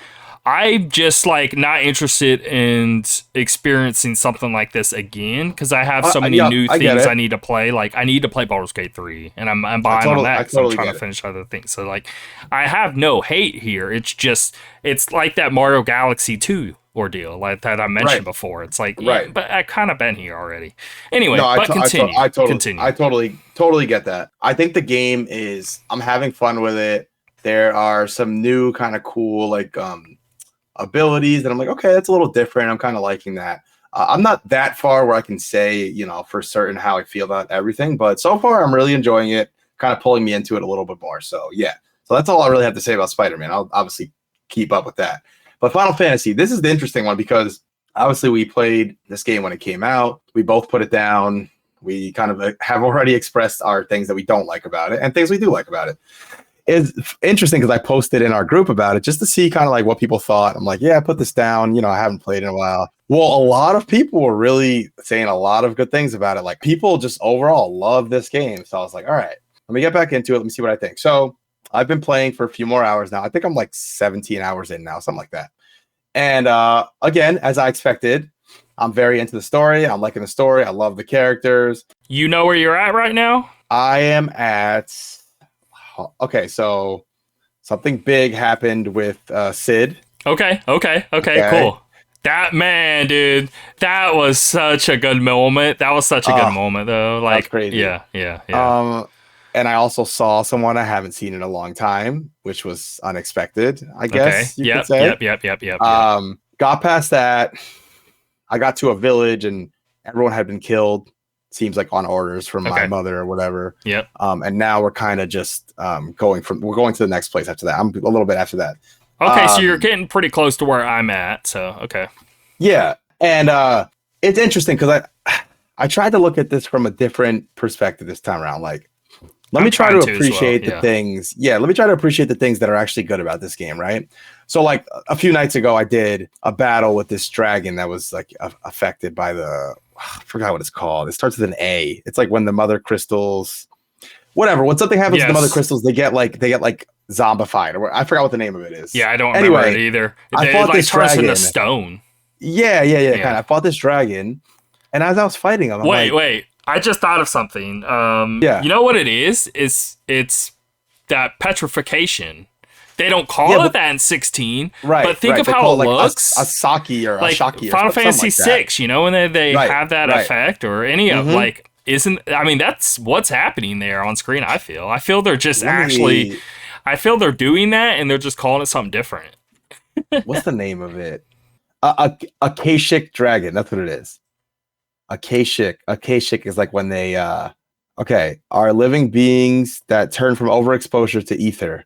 I'm just like not interested in experiencing something like this again because I have so many new things I need to play. Like I need to play Baldur's Gate 3, and I'm behind on that because I'm trying to finish other things. So like, I have no hate here. It's just it's like that Mario Galaxy 2 ordeal, like that I mentioned before. It's like, yeah, but I kind of been here already. Anyway, continue. I totally get that. I think the game is. I'm having fun with it. There are some new kind of cool like abilities that I'm like, okay, that's a little different. I'm kind of liking that. I'm not that far where I can say, for certain how I feel about everything, but so far I'm really enjoying it, kind of pulling me into it a little bit more. So yeah, so that's all I really have to say about Spider-Man. I'll obviously keep up with that. But Final Fantasy, this is the interesting one because obviously we played this game when it came out. We both put it down. We kind of have already expressed our things that we don't like about it and things we do like about it. It's interesting because I posted in our group about it just to see kind of like what people thought. I'm like, yeah, put this down. I haven't played in a while. Well, a lot of people were really saying a lot of good things about it. Like people just overall love this game. So I was like, all right, let me get back into it. Let me see what I think. So I've been playing for a few more hours now. I think I'm like 17 hours in now, something like that. And again, as I expected, I'm very into the story. I'm liking the story. I love the characters. You know where you're at right now? I am at... Okay, so something big happened with Sid. Okay, cool. That man, dude, that was such a good moment. That was such a good moment, though. Like, that's crazy. Yeah. And I also saw someone I haven't seen in a long time, which was unexpected, I guess you could say. Yep. Got past that. I got to a village, and everyone had been killed. Seems like on orders from my mother or whatever. Yep. And now we're kind of just going to the next place after that. I'm a little bit after that. Okay, so you're getting pretty close to where I'm at. So okay. Yeah, and it's interesting because I tried to look at this from a different perspective this time around. Like, let me try to appreciate the things. Yeah, let me try to appreciate the things that are actually good about this game, right? So, like a few nights ago, I did a battle with this dragon that was like affected by I forgot what it's called. It starts with an A. It's like when the mother crystals, whatever. When something happens to the mother crystals, they get like zombified. Or I forgot what the name of it is. Yeah, I don't remember it either. I fought this dragon. Into stone. Yeah. Kind of. I fought this dragon, and as I was fighting him, wait. I just thought of something. You know what it is? It's that petrification. They don't call it that in 16, right? But think of how it looks. A Saki or a Shaki or Final Fantasy 6, when they have that right. effect or any of that's what's happening there on screen. I feel they're just I feel they're doing that and they're just calling it something different. What's the name of it? A Akashic dragon. That's what it is. Akashic is like when they are living beings that turn from overexposure to ether.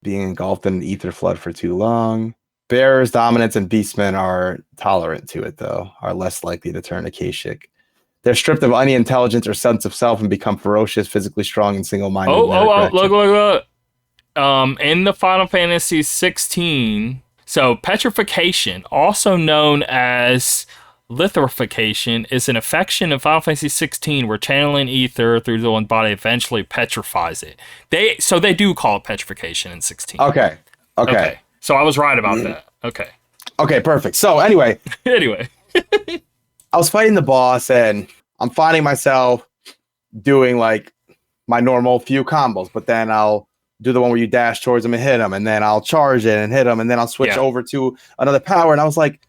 Being engulfed in an ether flood for too long. Bearers, dominants, and beastmen are tolerant to it, though, are less likely to turn Akashic. They're stripped of any intelligence or sense of self and become ferocious, physically strong, and single-minded. Look. In the Final Fantasy 16, so petrification, also known as lithification, is an affection in Final Fantasy 16 where channeling ether through the one body eventually petrifies it. They do call it petrification in 16. Okay. So I was right about that. Okay, perfect. So anyway, I was fighting the boss and I'm finding myself doing like my normal few combos, but then I'll do the one where you dash towards him and hit him, and then I'll charge it and hit him, and then I'll switch over to another power, and I was like,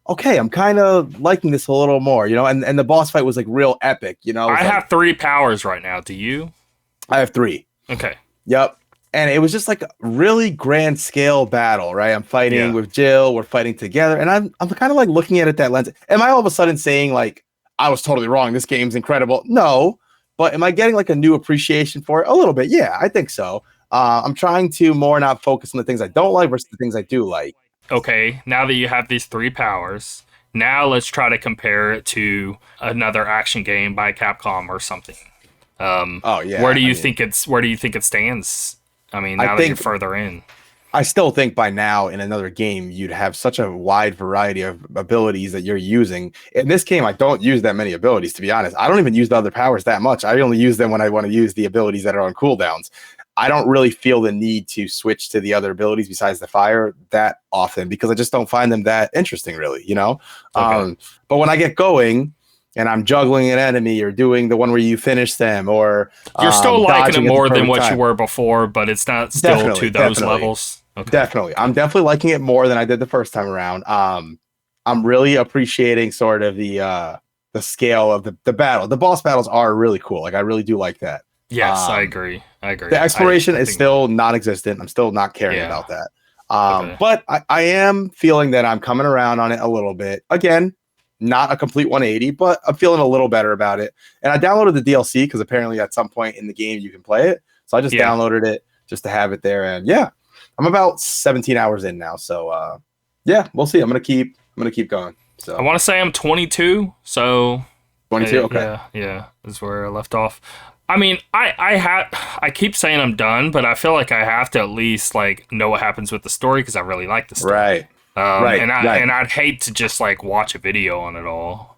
okay, I'm kind of liking this a little more, and the boss fight was like real epic, I have 3 powers right now. Do you? I have 3. Okay. Yep. And it was just like a really grand scale battle, right? I'm fighting Yeah. with Jill, we're fighting together, and I'm kind of like looking at it that lens. Am I all of a sudden saying like I was totally wrong? This game's incredible. No, but am I getting like a new appreciation for it? A little bit. Yeah, I think so. I'm trying to more not focus on the things I don't like versus the things I do like. Okay, now that you have these three powers, now let's try to compare it to another action game by Capcom or something. Oh Where yeah, do I you mean, think it stands? I mean, I now that you're think further in. I still think by now in another game you'd have such a wide variety of abilities that you're using. In this game, I don't use that many abilities, to be honest. I don't even use the other powers that much. I only use them when I want to use the abilities that are on cooldowns. I don't really feel the need to switch to the other abilities besides the fire that often because I just don't find them that interesting, really, you know? Okay. But when I get going and I'm juggling an enemy or doing the one where you finish them or You're still liking it dodging at the more than perfect what you time, were before, but it's not still to definitely, those definitely. levels. Okay. Definitely. I'm definitely liking it more than I did the first time around. I'm really appreciating sort of the scale of the battle. The boss battles are really cool. Like I really do like that. Yes, I Um, agree. I the agree. exploration I is think, still non-existent. I'm still not caring yeah. about that. Okay. But I am feeling that I'm coming around on it a little bit. Again, not a complete 180, but I'm feeling a little better about it. And I downloaded the DLC because apparently at some point in the game you can play it. So I just Yeah. downloaded it just to have it there. And yeah, I'm about 17 hours in now. So yeah, we'll see. I'm gonna keep going. I So want to say I'm 22, so 22. Okay. yeah, is where I left off. I mean, I keep saying I'm done, but I feel like I have to at least like know what happens with the story because I really like the story. Right. Right. Right. And I'd hate to just like watch a video on it all.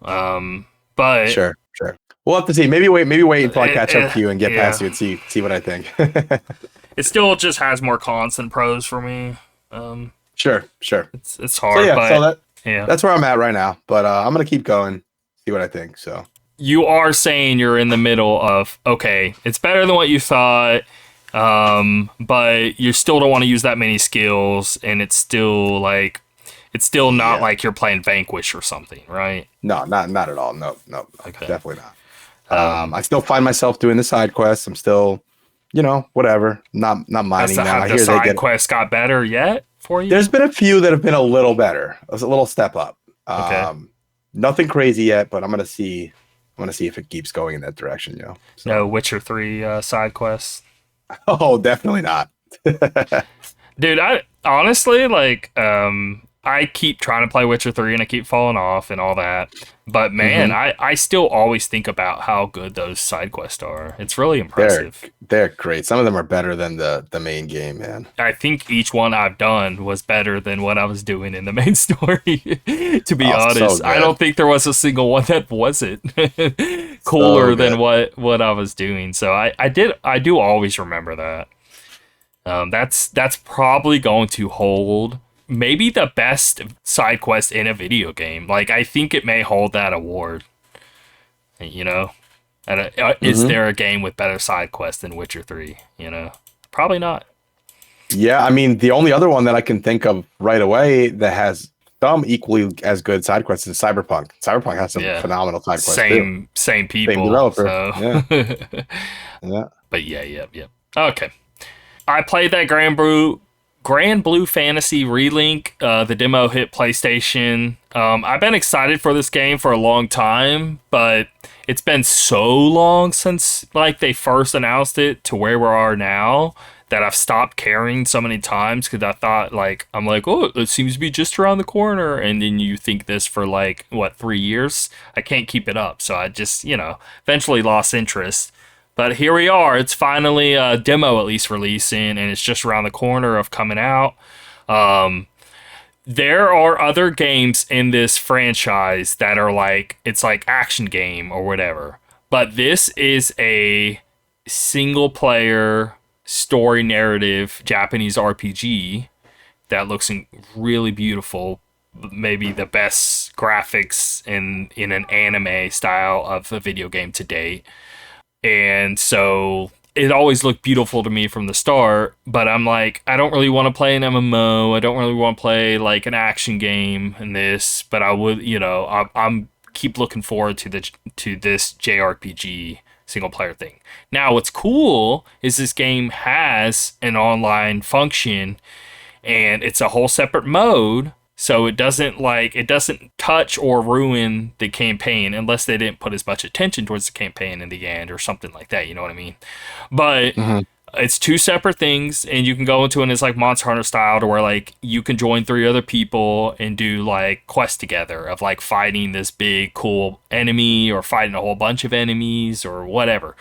But Sure. Sure. We'll have to see. Maybe wait until I catch up to you and get past yeah, you and see what I think. it still just has more cons than pros for me. Um, Sure. Sure. it's So hard, yeah. So but that yeah. that's where I'm at right now. But I'm gonna keep going. See what I think. So You are saying you're in the middle of okay, it's better than what you thought, but you still don't want to use that many skills, and it's still not yeah. like you're playing Vanquish or something, right? No, not at all. No, no, Okay. definitely not. I still find myself doing the side quests. I'm still, whatever. Not minding them. Have I the hear they side get. quests got better yet for There's you? been a few that have been a little better, a little step up. Okay. Nothing crazy yet, but I'm gonna see. I'm gonna see if it keeps going in that direction, No So, Witcher 3 side quests. oh, definitely not. Dude, I honestly I keep trying to play Witcher 3 and I keep falling off and all that. But man, hmm I still always think about how good those side quests are. It's really They're impressive. they're great. Some of them are better than the main game, man. I think each one I've done was better than what I was doing in the main story. To be Oh, so honest, I good, don't think there was a single one that wasn't so cooler good. than what I was doing. So I do always remember that. That's probably going to hold maybe the best side quest in a video game. Like I think it may hold that award. You know, and is hmm there a game with better side quests than Witcher 3? You know, probably not. Yeah, I mean, the only other one that I can think of right away that has some equally as good side quests is Cyberpunk. Cyberpunk has some Yeah, phenomenal side quests too. same Same people. developer. So, Yeah, yeah. but yeah, yep. Okay, I played that Grand Blue Fantasy Relink. The demo hit PlayStation. I've been excited for this game for a long time, but it's been so long since like they first announced it to where we are now that I've stopped caring so many times because I thought I'm like, oh, it seems to be just around the corner, and then you think this for like what 3 years. I can't keep it up, so I just eventually lost interest. But here we are. It's finally a demo at least releasing, and it's just around the corner of coming out. Um, there are other games in this franchise that are like it's like action game or whatever. But this is a single player story narrative Japanese RPG that looks really beautiful. Maybe the best graphics in an anime style of a video game to date. And so it always looked beautiful to me from the start, but I'm like, I don't really want to play an MMO. I don't really want to play like an action game in this, but I would, I'm keep looking forward to this JRPG single player thing. Now, what's cool is this game has an online function, and it's a whole separate mode. So it doesn't touch or ruin the campaign unless they didn't put as much attention towards the campaign in the end or something like that. You know what I mean? But it's two separate things, and you can go into it as like Monster Hunter style, to where like you can join 3 other people and do like quests together of like fighting this big cool enemy or fighting a whole bunch of enemies or whatever.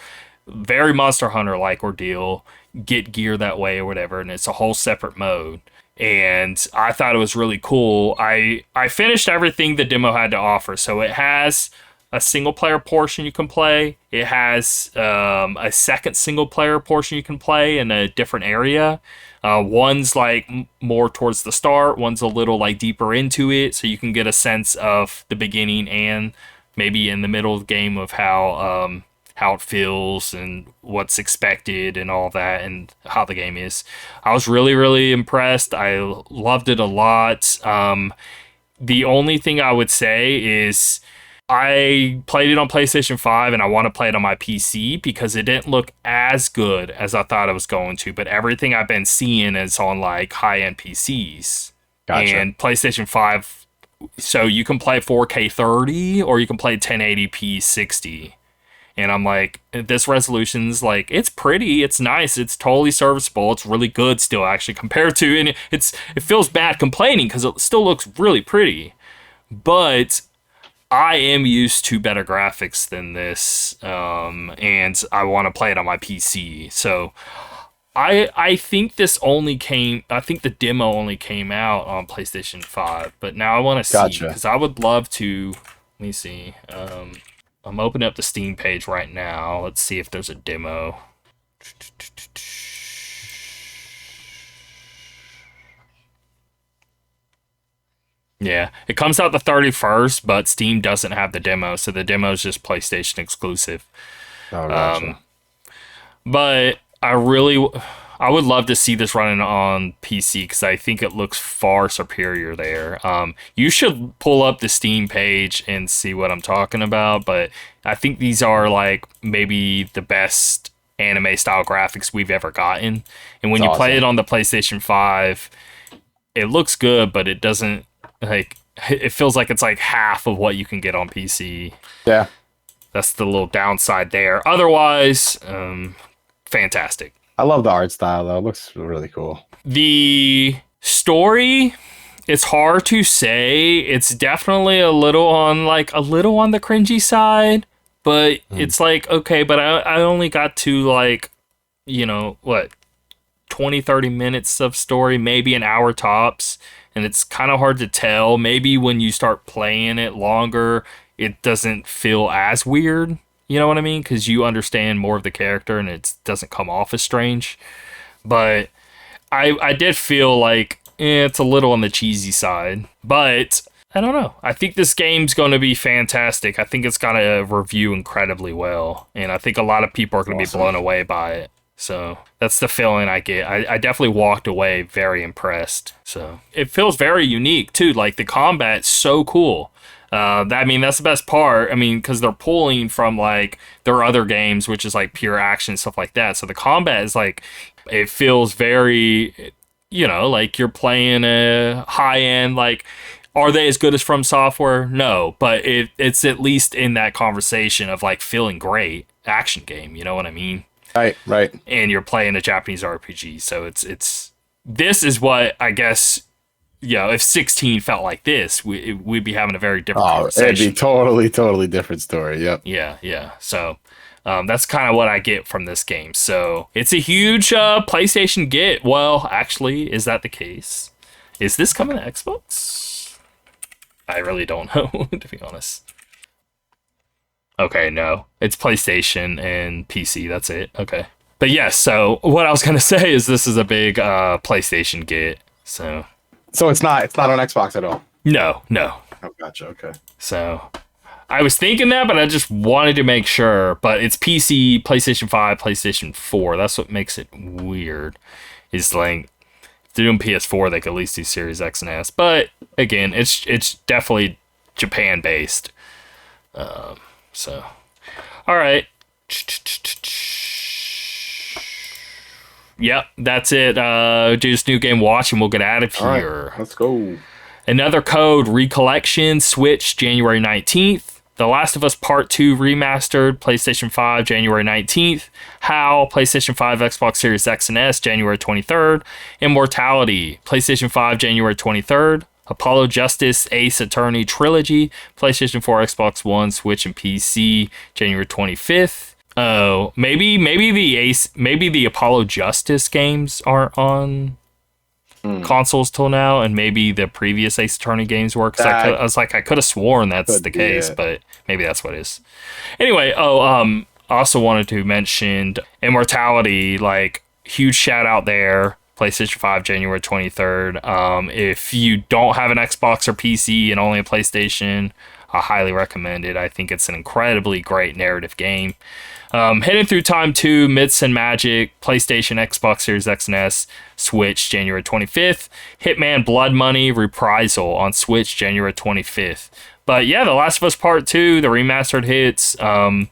Very Monster Hunter like ordeal. Get gear that way or whatever, and it's a whole separate mode. And I thought it was really cool. I finished everything the demo had to offer. So it has a single player portion you can play. It has a second single player portion you can play in a different area. One's like more towards the start. One's a little like deeper into it. So you can get a sense of the beginning and maybe in the middle of the game of how it feels and what's expected and all that, and how the game is. I was really, really impressed. I loved it a lot. The only thing I would say is I played it on PlayStation 5 and I want to play it on my PC because it didn't look as good as I thought it was going to, but everything I've been seeing is on like high-end PCs. Gotcha. And PlayStation 5, so you can play 4K 30 or you can play 1080p 60. And I'm like, this resolution's like, it's pretty, it's nice, it's totally serviceable, it's really good still, actually, compared to, and it feels bad complaining because it still looks really pretty. But I am used to better graphics than this, and I want to play it on my PC. So I think I think the demo only came out on PlayStation 5, but now I want to see, because I would love to, let me see, I'm opening up the Steam page right now. Let's see if there's a demo. Yeah, it comes out the 31st, but Steam doesn't have the demo, so the demo is just PlayStation exclusive. Oh, gotcha. But I would love to see this running on PC because I think it looks far superior there. You should pull up the Steam page and see what I'm talking about, but I think these are like maybe the best anime style graphics we've ever gotten. And when you play it on the PlayStation 5, it looks good, but it doesn't, like, it feels like it's like half of what you can get on PC. Yeah. That's the little downside there. Otherwise, fantastic. I love the art style, though. It looks really cool. The story, it's hard to say. It's definitely a little on the cringy side, but it's like, okay, but I only got to like, 20, 30 minutes of story, maybe an hour tops, and it's kind of hard to tell. Maybe when you start playing it longer, it doesn't feel as weird. You know what I mean? Because you understand more of the character and it doesn't come off as strange. But I did feel like it's a little on the cheesy side. But I don't know. I think this game's going to be fantastic. I think it's going to review incredibly well. And I think a lot of people are going to be blown away by it. So that's the feeling I get. I definitely walked away very impressed. So it feels very unique, too. Like, the combat's so cool. That's the best part. I mean, because they're pulling from like their other games, which is like pure action, stuff like that. So the combat is like, it feels very, like you're playing a high end. Like, are they as good as From Software? No, but it's at least in that conversation of like feeling great action game. You know what I mean? Right. And you're playing a Japanese RPG, so this is what I guess. If 16 felt like this, we'd be having a very different conversation. It'd be totally different story. Yep. Yeah. So that's kind of what I get from this game. So it's a huge PlayStation get. Well, actually, is that the case? Is this coming to Xbox? I really don't know, to be honest. Okay, no. It's PlayStation and PC. That's it. Okay. But yes, so what I was going to say is this is a big PlayStation get. So it's not on Xbox at all? No. Oh, gotcha. Okay. So I was thinking that, but I just wanted to make sure. But it's PC, PlayStation 5, PlayStation 4. That's what makes it weird. Is like, if they're doing PS4, they could at least do Series X and S. But again, it's definitely Japan based. So, all right. Yep, that's it. Do this new game watch and we'll get out of here. Right, let's go. Another code, Recollection, Switch, January 19th. The Last of Us Part 2 Remastered, PlayStation 5, January 19th. HAL, PlayStation 5, Xbox Series X and S, January 23rd. Immortality, PlayStation 5, January 23rd. Apollo Justice, Ace Attorney Trilogy, PlayStation 4, Xbox One, Switch, and PC, January 25th. Oh, maybe the Apollo Justice games aren't on consoles till now, and maybe the previous Ace Attorney games were. Because I could have sworn that's the case, but maybe that's what it is. Anyway, I also wanted to mention Immortality, like, huge shout out there. PlayStation 5, January 23rd. If you don't have an Xbox or PC and only a PlayStation, I highly recommend it. I think it's an incredibly great narrative game. Hidden Through Time 2, Myths and Magic, PlayStation, Xbox Series X and S, Switch, January 25th. Hitman Blood Money, Reprisal on Switch, January 25th. But yeah, The Last of Us Part 2, the remastered hits. I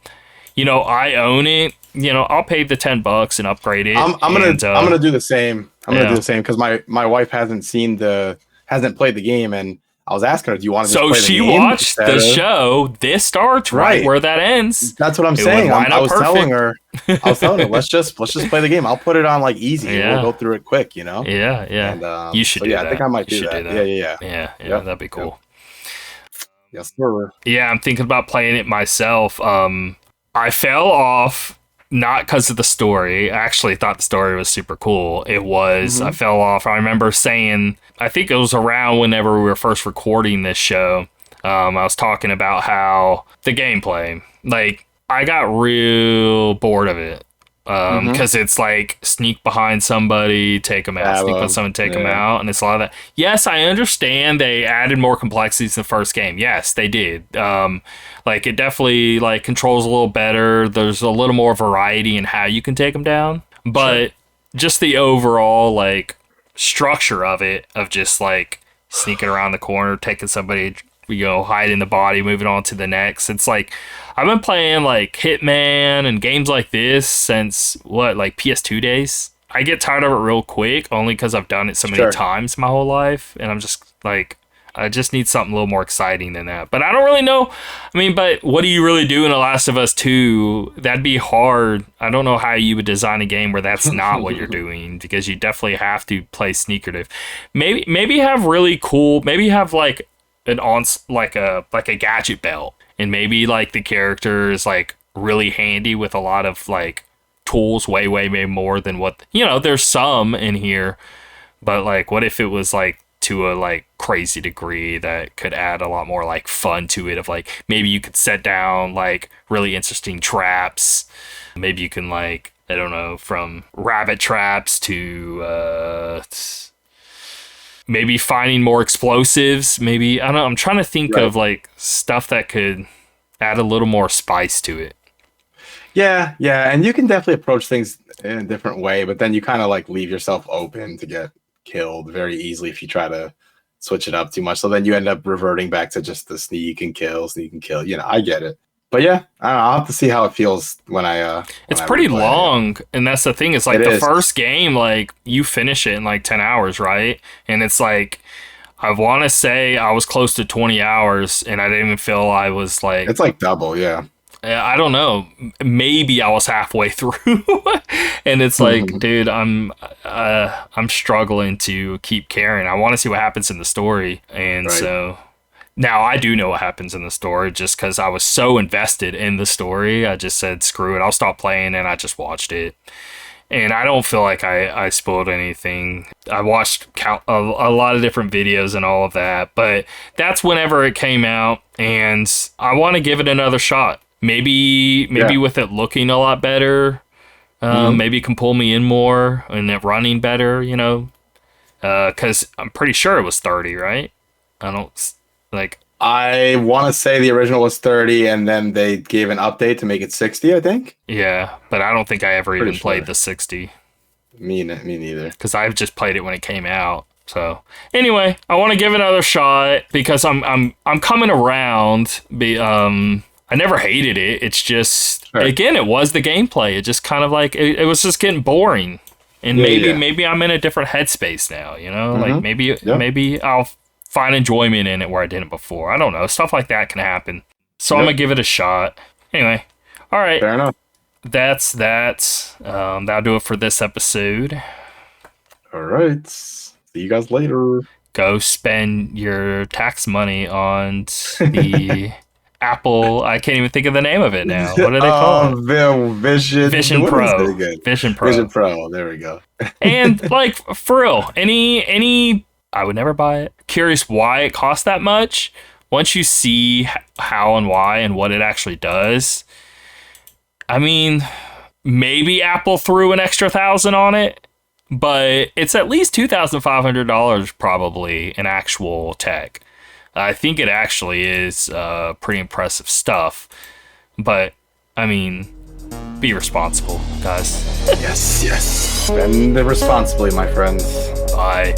own it. I'll pay the $10 and upgrade it. I'm gonna do the same. I'm gonna do the same because my wife hasn't played the game, and I was asking her, "Do you want to?" So just play she the game watched the show. This starts right where that ends. That's what I'm saying. I was telling her, let's just play the game. I'll put it on like easy. Yeah. We'll go through it quick. Yeah. And, you should do that. I think I might do that. Yeah. That'd be cool. Yes, sir. Yeah, I'm thinking about playing it myself. I fell off. Not because of the story. I actually thought the story was super cool. It was. I fell off. I remember saying, I think it was around whenever we were first recording this show. I was talking about how the gameplay, like, I got real bored of it. Because it's like sneak behind somebody, take them out, sneak behind someone, take them out, and it's a lot of that. Yes, I understand they added more complexities in the first game. Yes, they did. Like, it definitely like controls a little better. There's a little more variety in how you can take them down, but just the overall like structure of it, of just like sneaking around the corner, taking somebody, hiding the body, moving on to the next. It's like, I've been playing like Hitman and games like this since like PS2 days. I get tired of it real quick, only because I've done it so many times my whole life, and I'm just like, I just need something a little more exciting than that. But I don't really know. I mean, but what do you really do in The Last of Us 2? That'd be hard. I don't know how you would design a game where that's not what you're doing, because you definitely have to play sneakertive. Maybe have really cool. Maybe have like like a gadget belt, and maybe like the character is like really handy with a lot of like tools, way more than what there's some in here, but like, what if it was like to a like crazy degree that could add a lot more like fun to it, of like, maybe you could set down like really interesting traps. Maybe you can, like, I don't know, from rabbit traps to maybe finding more explosives. Maybe, I don't know, I'm trying to think of like stuff that could add a little more spice to it. Yeah, and you can definitely approach things in a different way, but then you kind of like leave yourself open to get killed very easily if you try to switch it up too much. So then you end up reverting back to just the sneak and kill. I get it. But yeah, I'll have to see how it feels when I it's pretty long, and that's the thing. It's like the first game, like, you finish it in like 10 hours, right? And it's like, I want to say I was close to 20 hours, and I didn't even feel I was like... It's like double, yeah. I don't know. Maybe I was halfway through, and it's like, dude, I'm struggling to keep carrying. I want to see what happens in the story, and so now I do know what happens in the story. Just because I was so invested in the story, I just said, screw it, I'll stop playing, and I just watched it. And I don't feel like I spoiled anything. I watched a lot of different videos and all of that, but that's whenever it came out, and I want to give it another shot. Maybe with it looking a lot better, maybe it can pull me in more, and it running better, because I'm pretty sure it was 30, right? I want to say the original was 30, and then they gave an update to make it 60, I think. Yeah, but I don't think I ever even played the 60. Me neither. Because I've just played it when it came out. So anyway, I want to give it another shot because I'm coming around. I never hated it. It's just, again, it was the gameplay. It just kind of like, it was just getting boring. And maybe I'm in a different headspace now, you know? Like maybe I'll find enjoyment in it where I didn't before. I don't know. Stuff like that can happen. So I'm going to give it a shot. Anyway, all right. Fair enough. That's that'll do it for this episode. All right. See you guys later. Go spend your tax money on the Apple. I can't even think of the name of it now. What do they call it? Vision Pro. Vision Pro. Vision Pro. There we go. And like for real, any I would never buy it. Curious why it costs that much. Once you see how and why and what it actually does, I mean, maybe Apple threw an extra $1,000 on it. But it's at least $2,500 probably in actual tech. I think it actually is pretty impressive stuff. But, I mean, be responsible, guys. Yes. Spend responsibly, my friends. Bye.